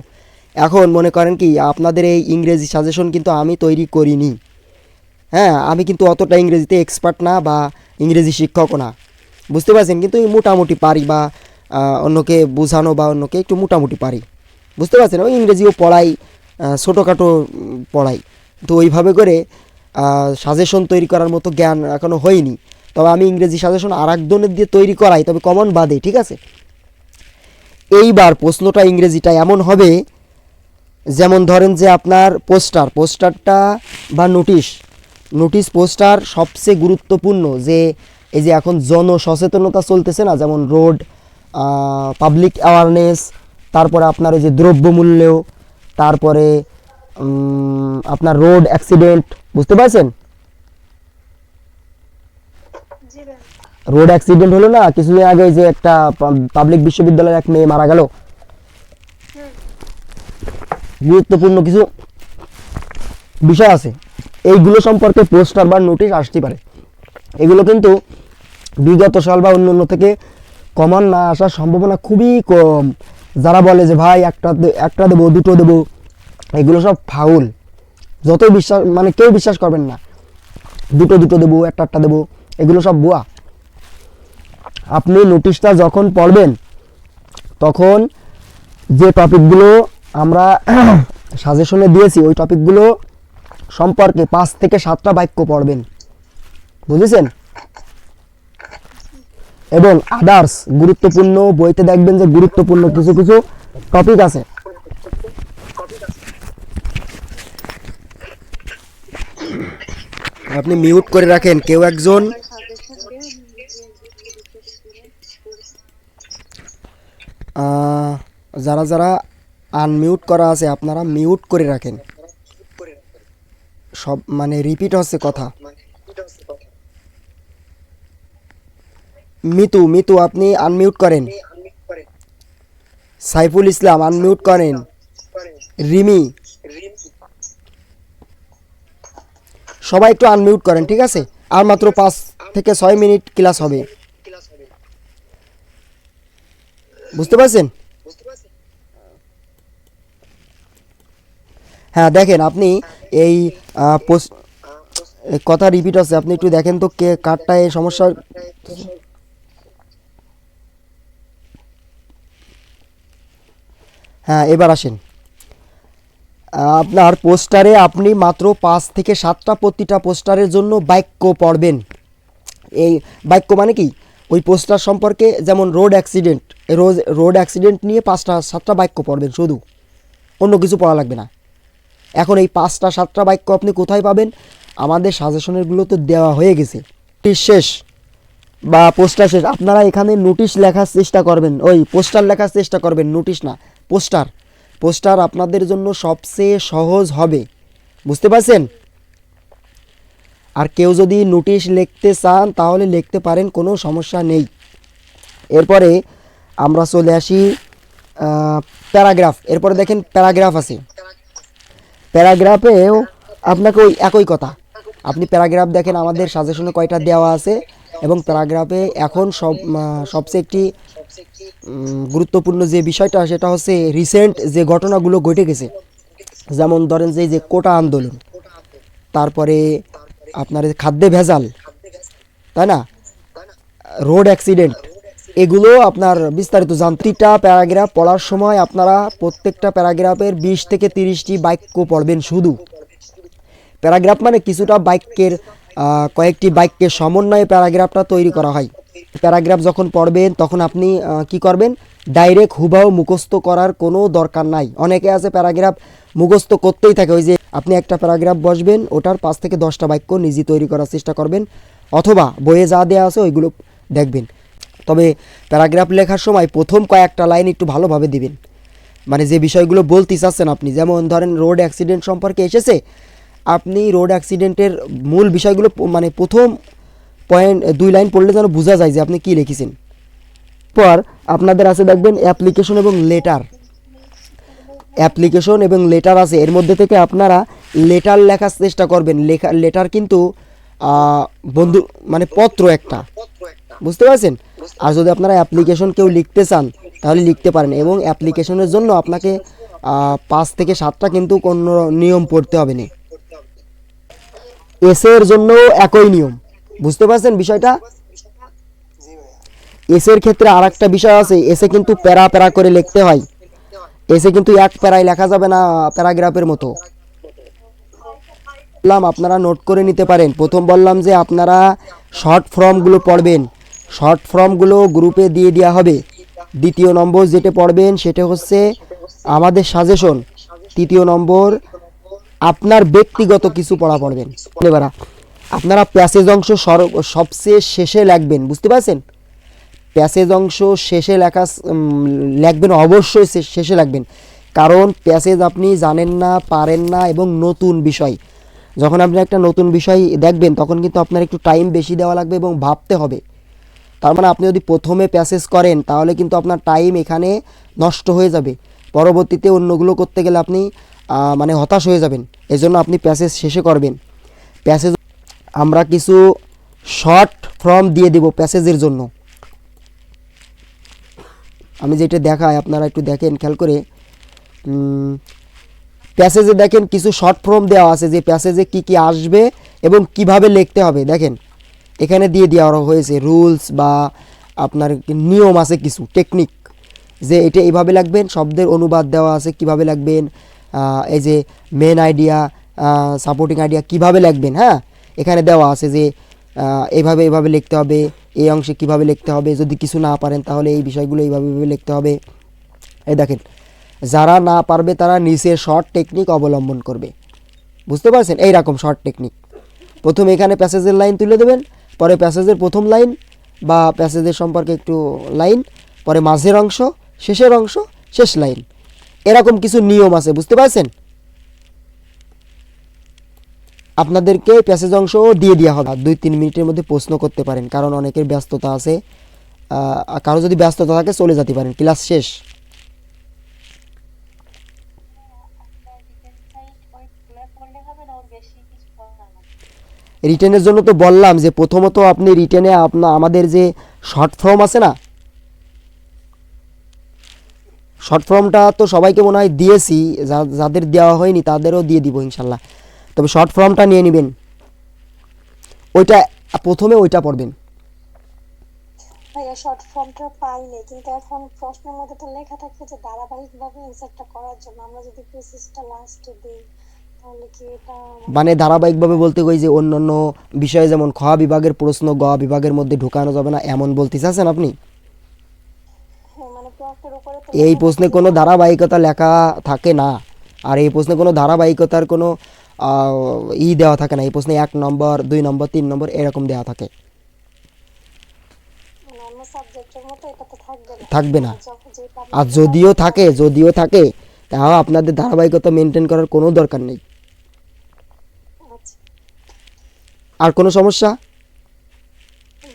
Speaker 1: এখন মনে করেন কি, আপনাদের এই ইংরেজি সাজেশন কিন্তু আমি তৈরি করিনি, হ্যাঁ আমি কিন্তু অতটা ইংরেজিতে এক্সপার্ট না বা ইংরেজি শিক্ষকও না, বুঝতে পারছেন? কিন্তু মোটামুটি পারি, বা অন্যকে বোঝানো বা অন্যকে একটু মোটামুটি পারি, বুঝতে পারছেন? ওই ইংরেজিও পড়াই, ছোটোখাটো পড়াই, তো ওইভাবে করে সাজেশন তৈরি করার মতো জ্ঞান এখনও হয়নি। তবে আমি ইংরেজি সাজেশন আর একজনের দিয়ে তৈরি করাই, তবে কমন বাদে, ঠিক আছে। এইবার প্রশ্নটা ইংরেজিটা এমন হবে, যেমন ধরেন যে আপনার পোস্টারটা বা নোটিশ পোস্টার সবচেয়ে গুরুত্বপূর্ণ, যে এই যে এখন জনসচেতনতা চলতেছে না, যেমন রোড পাবলিক অ্যাওয়ারনেস, তারপরে আপনার ওই যে দ্রব্যমূল্য, তারপরে আপনার রোড অ্যাক্সিডেন্ট, বুঝতে পারছেন? রোড অ্যাক্সিডেন্ট হলো না কিছুদিন আগে, যে একটা পাবলিক বিশ্ববিদ্যালয়ের এক মেয়ে মারা গেল, গুরুত্বপূর্ণ কিছু বিষয় আছে, এইগুলো সম্পর্কে পোস্টার বা নোটিশ আসতে পারে। এগুলো কিন্তু বিগত সাল বা অন্যান্য থেকে কমন না আসার সম্ভাবনা খুবই কম। যারা বলে যে ভাই একটা দেবো, দুটো দেবো, এগুলো সব ফাউল। যতই বিশ্বাস, মানে কেউ বিশ্বাস করবেন না, দুটো দেবো, একটা দেবো, এগুলো সব ভুয়া। আপনি নোটিশটা যখন পড়বেন, তখন যে টপিকগুলো আমরা সাজেশনে দিয়েছি, ওই টপিকগুলো সম্পর্কে 5 থেকে 7টা বাক্য পড়বেন, বুঝেছেন? এবং আদার্স গুরুত্বপূর্ণ বইতে দেখবেন যে গুরুত্বপূর্ণ কিছু কিছু টপিক আছে। আপনি মিউট করে রাখেন কেউ একজন, যারা যারা আনমিউট করা আছে আপনারা মিউট করে রাখেন, সব মানে রিপিট হচ্ছে কথা। মিতু আপনি আনমিউট করেন, সাইফুল ইসলাম আনমিউট করেন, রিমি, সবাই একটু আনমিউট করেন, ঠিক আছে? আর মাত্র 5 থেকে 6 মিনিট ক্লাস হবে, বুঝতে পারছেন? হ্যাঁ দেখেন, আপনি এই কথা রিপিট হচ্ছে, আপনি একটু দেখেন তো কে কারটা এই সমস্যা। হ্যাঁ, এবার আসেন। আপনার পোস্টারে আপনি মাত্র 5 থেকে 7টা প্রতিটা পোস্টারের জন্য বাক্য পড়বেন। এই বাক্য মানে কি, ওই পোস্টার সম্পর্কে, যেমন রোড অ্যাক্সিডেন্ট, রোড অ্যাক্সিডেন্ট নিয়ে 5টা 7টা বাক্য পড়বেন শুধু, অন্য কিছু পড়া লাগবে না। এখন এই 5টা 7টা বাক্য আপনি কোথায় পাবেন? আমাদের সাজেশনেরগুলো তো দেওয়া হয়ে গেছে। নোটিশ শেষ বা পোস্টার শেষ, আপনারা এখানে নোটিশ লেখার চেষ্টা করবেন, ওই পোস্টার লেখার চেষ্টা করবেন, নোটিশ না, পোস্টার। পোস্টার আপনাদের জন্য সবচেয়ে সহজ হবে, বুঝতে পারছেন? আর কেউ যদি নোটিশ লিখতে চান তাহলে লিখতে পারেন, কোনো সমস্যা নেই। এরপরে আমরা চলে আসি প্যারাগ্রাফ। এরপরে দেখেন প্যারাগ্রাফ আছে। প্যারাগ্রাফেও আপনাকে ওই একই কথা, আপনি প্যারাগ্রাফ দেখেন আমাদের সাজেশনে কয়টা দেওয়া আছে, এবং প্যারাগ্রাফে এখন সবচেয়ে একটি গুরুত্বপূর্ণ যে বিষয়টা সেটা হচ্ছে রিসেন্ট যে ঘটনাগুলো ঘটে গেছে। যেমন ধরেন যে যে কোটা আন্দোলন, তারপরে আপনার খাদ্যে ভেজাল, তাই না, রোড অ্যাক্সিডেন্ট, এগুলো আপনার বিস্তারিত যান্ত্রিকটা প্যারাগ্রাফ পড়ার সময় আপনারা প্রত্যেকটা প্যারাগ্রাফের 20 থেকে 30টি বাক্য পড়বেন শুধু। প্যারাগ্রাফ মানে কিছুটা বাক্যের কয়েকটি বাক্যের সমন্বয়ে প্যারাগ্রাফটা তৈরি করা হয়। প্যারাগ্রাফ যখন পড়বেন তখন আপনি কি করবেন, ডাইরেক্ট হুবাহু মুখস্থ করার কোনো দরকার নাই। অনেকে আছে প্যারাগ্রাফ মুখস্থ করতেই থাকে, ওই যে আপনি একটা প্যারাগ্রাফ বসবেন, ওটার 5 থেকে 10টা বাক্য নিজে তৈরি করার চেষ্টা করবেন, অথবা বইয়ে যা দেওয়া আছে ওইগুলো দেখবেন। তবে প্যারাগ্রাফ লেখার সময় প্রথম কয়েকটা লাইন একটু ভালোভাবে দিবেন, মানে যে বিষয়গুলো বলতে চাচ্ছেন আপনি। যেমন ধরেন রোড অ্যাক্সিডেন্ট সম্পর্কে এসেছে, আপনি রোড অ্যাক্সিডেন্টের মূল বিষয়গুলো মানে প্রথম পয়েন্ট 2 লাইন পড়লে যেন বোঝা যায় যে আপনি কী লিখেছেন। পর আপনাদের আছে দেখবেন অ্যাপ্লিকেশন এবং লেটার। অ্যাপ্লিকেশন এবং লেটার আছে, এর মধ্যে থেকে আপনারা লেটার লেখার চেষ্টা করবেন। লেটার কিন্তু বন্ধু মানে পত্র একটা, বুঝতে পারছেন? আর যদি আপনারা অ্যাপ্লিকেশন কেউ লিখতে চান তাহলে লিখতে পারেন, এবং অ্যাপ্লিকেশনের জন্য আপনাকে 5 থেকে 7টা কিন্তু কোনো নিয়ম পড়তে হবে না। এসের জন্য একই নিয়ম, বুঝতে পারছেন বিষয়টা? এসের ক্ষেত্রে আর একটা বিষয় আছে, এসে কিন্তু প্যারা প্যারা করে লিখতে হয়। এসে কিন্তু এক প্যারায় লেখা যাবে না প্যারাগ্রাফের মতো। বললাম আপনারা নোট করে নিতে পারেন। প্রথম বললাম যে আপনারা শর্ট ফর্মগুলো পড়বেন, শর্ট ফর্মগুলো গ্রুপে দিয়ে দেওয়া হবে। দ্বিতীয় নম্বর যেটা পড়বেন সেটা হচ্ছে আমাদের সাজেশন। তৃতীয় নম্বর আপনার ব্যক্তিগত কিছু পড়া পড়বেন। এবার আপনারা প্যাসেজ অংশ সবচেয়ে শেষে লিখবেন, বুঝতে পারছেন? প্যাসেজ অংশ শেষে লিখবেন, অবশ্যই শেষে লিখবেন, কারণ প্যাসেজ আপনি জানেন না, পারেন না, এবং নতুন বিষয়। যখন আপনি একটা নতুন বিষয় দেখবেন তখন কিন্তু আপনার একটু টাইম বেশি দেওয়া লাগবে এবং ভাবতে হবে। তার মানে আপনি যদি প্রথমে প্যাসেজ করেন তাহলে কিন্তু আপনার টাইম এখানে নষ্ট হয়ে যাবে, পরবর্তীতে অন্যগুলো করতে গেলে আপনি মানে হতাশ হয়ে যাবেন। এজন্য আপনি প্যাসেজ শেষে করবেন। প্যাসেজ আমরা কিছু শর্ট ফর্ম দিয়ে দেব প্যাসেজের জন্য। আমি যেটা দেখাই আপনারা একটু দেখেন খেয়াল করে। প্যাসেজে দেখেন কিছু শর্ট ফর্ম দেওয়া আছে, যে প্যাসেজে কি কি আসবে এবং কিভাবে লিখতে হবে। দেখেন এখানে দিয়ে দেওয়া হয়েছে রুলস বা আপনার নিয়ম আছে, কিছু টেকনিক, যে এটা এইভাবে লিখবেন। শব্দের অনুবাদ দেওয়া আছে কিভাবে লিখবেন, এই যে মেন আইডিয়া, সাপোর্টিং আইডিয়া কিভাবে লিখবেন। হ্যাঁ, এখানে দেওয়া আছে যে এইভাবে লিখতে হবে, এই অংশে কিভাবে লিখতে হবে, যদি কিছু না পারেন তাহলে এই বিষয়গুলো এইভাবে লিখতে হবে। এই দেখেন, যারা না পারবে তারা নিচের শর্ট টেকনিক অবলম্বন করবে, বুঝতে পারছেন? এই রকম শর্ট টেকনিক। প্রথমে এখানে প্যাসেজের লাইন তুলে দেবেন, পরে প্যাসেজের প্রথম লাইন বা প্যাসেজের সম্পর্কে একটু লাইন, পরে মাঝের অংশ, শেষের অংশ, শেষ লাইন। এরকম কিছু নিয়ম আছে, বুঝতে পারছেন? আপনাদেরকে প্যাসেজ অংশ দিয়ে দেওয়া হবে। 2-3 মিনিটের মধ্যে প্রশ্ন করতে পারেন, কারণ অনেকের ব্যস্ততা আছে। কারো যদি ব্যস্ততা থাকে চলে যেতে পারেন, ক্লাস শেষ। রিটেনের জন্য তো বললাম যে প্রথমত আপনি রিটেনে আমাদের যে শর্ট ফর্ম আছে না, শর্ট ফর্মটা তো সবাইকে মনে হয় দিয়েছি, যাদের দেওয়া হয়নি তাদেরও দিয়ে দিব ইনশাল্লাহ। তবে শর্ট ফর্মটা নিয়ে নেবেন, ওইটা প্রথমে ওইটা পড়বেন।
Speaker 4: ভাইয়া শর্ট ফর্মটা পাইনি, কিন্তু এখন প্রশ্নের মধ্যে তো লেখা থাকবে যে ধারাবাহিকভাবে অ্যান্সারটা করার জন্য। আমরা যদি প্রেসিসটা লাস্টে দিই তাহলে কি এটা
Speaker 1: মানে ধারাবাহিকভাবে বলতে কই যে অন্যান্য বিষয়ে যেমন খ বিভাগের প্রশ্ন গ বিভাগের মধ্যে ঢুকানো যাবে না এমন বলতে চাচ্ছেন আপনি?
Speaker 4: হ্যাঁ, মানে প্রশ্নের উপরে তো
Speaker 1: এই
Speaker 4: লেখা
Speaker 1: প্রশ্নে
Speaker 4: থাকে
Speaker 1: কোনো
Speaker 4: না।
Speaker 1: ধারাবাহিকতা লেখা থাকে না। আর এই প্রশ্নে কোনো ধারাবাহিকতার কোনো দেওয়া থাকে না। এই প্রশ্নে 1 নম্বর 2 নম্বর 3 নম্বর এরকম দেওয়া থাকে।
Speaker 4: মানে অন্য সাবজেক্টের মতো এটা তো থাকবে না।
Speaker 1: থাকবে না।
Speaker 4: যখন যেটা
Speaker 1: আর
Speaker 4: আমাদের
Speaker 1: যদিও থাকে তাও আপনাদের ধারাবাহিকতা মেনটেন করার কোনো দরকার নেই।
Speaker 4: আচ্ছা
Speaker 1: আর কোনো সমস্যা?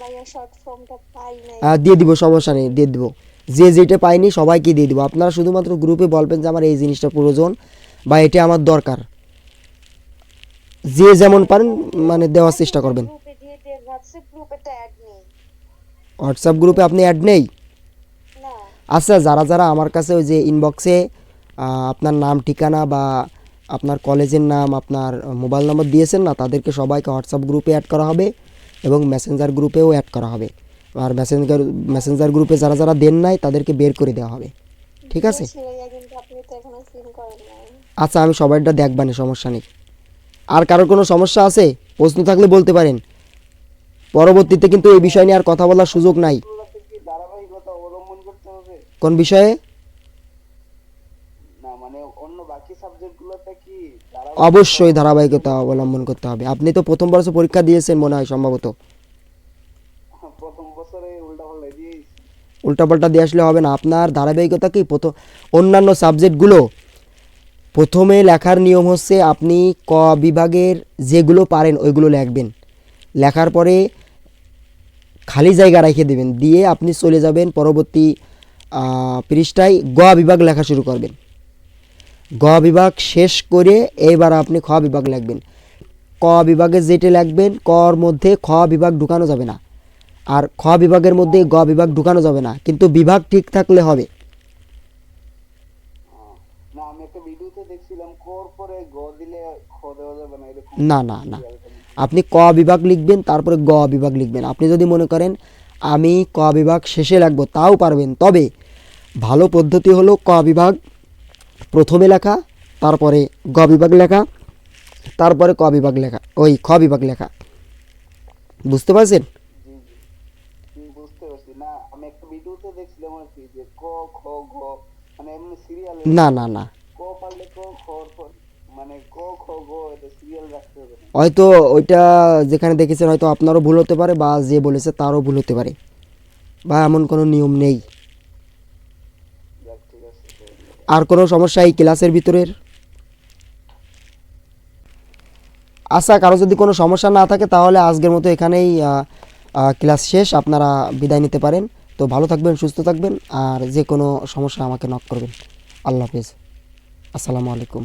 Speaker 4: ভাইয়া শর্ট ফর্মটা পাই নাই।
Speaker 1: দিয়ে দিব, সমস্যা নেই, দিয়ে দিব। যে যেটা পাইনি সবাইকে দিয়ে দিব। আপনারা শুধুমাত্র গ্রুপে বলবেন যে আমার এই জিনিসটা প্রয়োজন বা এটা আমার দরকার। যে যেমন পারেন মানে দেওয়ার চেষ্টা করবেন।
Speaker 4: গ্রুপে দিয়ে দেন, হোয়াটসঅ্যাপ গ্রুপে তো অ্যাড নেই।
Speaker 1: হোয়াটসঅ্যাপ গ্রুপে আপনি অ্যাড নেই?
Speaker 4: না।
Speaker 1: আচ্ছা, যারা যারা আমার কাছে ওই যে ইনবক্সে আপনার নাম ঠিকানা বা আপনার কলেজের নাম আপনার মোবাইল নম্বর দিয়েছেন না, তাদেরকে সবাইকে হোয়াটসঅ্যাপ গ্রুপে অ্যাড করা হবে এবং মেসেঞ্জার গ্রুপেও অ্যাড করা হবে। আর মেসেঞ্জার গ্রুপে যারা যারা দেন নাই তাদেরকে বের করে দেওয়া হবে। ঠিক আছে?
Speaker 4: দিয়েছি ভাইয়া, কিন্তু আপনি তো এখনো সিন করেন নাই।
Speaker 1: আচ্ছা, আমি সবাইটা দেখবানি, সমস্যা নেই। আর কারোর কোনো সমস্যা আছে? প্রশ্ন থাকলে বলতে পারেন। পরবর্তীতে কিন্তু এই বিষয় নিয়ে আর কথা বলার সুযোগ নাই।
Speaker 3: গুলোতে কি ধারাবাহিকতা অবলম্বন করতে হবে?
Speaker 1: কোন বিষয়ে?
Speaker 3: না মানে অন্য বাকি সাবজেক্ট গুলোতে কি
Speaker 1: অবশ্যই ধারাবাহিকতা অবলম্বন করতে হবে। আপনি তো প্রথম বর্ষ পরীক্ষা দিয়েছেন মনে হয় সম্ভবত।
Speaker 3: প্রথম বছরে উল্টাপাল্টা দিয়েছি?
Speaker 1: উল্টাপাল্টা দিয়ে আসলে হবে না। আপনার ধারাবাহিকতা কি অন্যান্য সাবজেক্টগুলো প্রথমে লেখার নিয়ম হচ্ছে আপনি ক বিভাগের যেগুলো পারেন ওইগুলো লিখবেন। লেখার পরে খালি জায়গা রেখে দেবেন, দিয়ে আপনি চলে যাবেন পরবর্তী পৃষ্ঠায় গ বিভাগ লেখা শুরু করবেন। গ বিভাগ শেষ করে এবার আপনি খ বিভাগ লিখবেন। ক বিভাগে যেটা লিখবেন কর মধ্যে খ বিভাগ ঢুকানো যাবে না, আর খ বিভাগের মধ্যে গ বিভাগ ঢুকানো যাবে না, কিন্তু বিভাগ ঠিক থাকলে হবে।
Speaker 3: না আমি একটা ভিডিওতে দেখছিলাম কর পরে গ দিলে খ দেওয়া যাবে না, এরকম
Speaker 1: না না না, আপনি ক বিভাগ লিখবেন তারপরে গ বিভাগ লিখবেন। আপনি যদি মনে করেন আমি ক বিভাগ শেষে লিখব তাও পারবেন, তবে ভালো পদ্ধতি হলো ক বিভাগ প্রথমে লেখা, তারপরে গ বিভাগ লেখা, তারপরে ক বিভাগ লেখা, ওই খ বিভাগ লেখা। বুঝতে পারছেন?
Speaker 3: জি জি বুঝতে পারছি। না আমি একটা ভিডিওতে দেখছিলাম আর কি যে ক খ গ মানে এমনি সিরিয়াল
Speaker 1: না না না,
Speaker 3: ক পারলে ক খ পর মানে ক খ গ এটা সিরিয়াল রাখতে হবে না।
Speaker 1: হয়তো ওইটা যেখানে দেখেছেন হয়তো আপনারও ভুল হতে পারে বা যে বলেছে তারও ভুল হতে পারে, বা এমন কোনো নিয়ম নেই।
Speaker 3: যাক ঠিক আছে।
Speaker 1: আর কোনো সমস্যা এই ক্লাসের ভিতরের? আচ্ছা, কারো যদি কোনো সমস্যা না থাকে তাহলে আজকের মতো এখানেই ক্লাস শেষ। আপনারা বিদায় নিতে পারেন। তো ভালো থাকবেন, সুস্থ থাকবেন, আর যে কোনো সমস্যা আমাকে নক করবেন। আল্লাহ হাফেজ, আসসালামু আলাইকুম।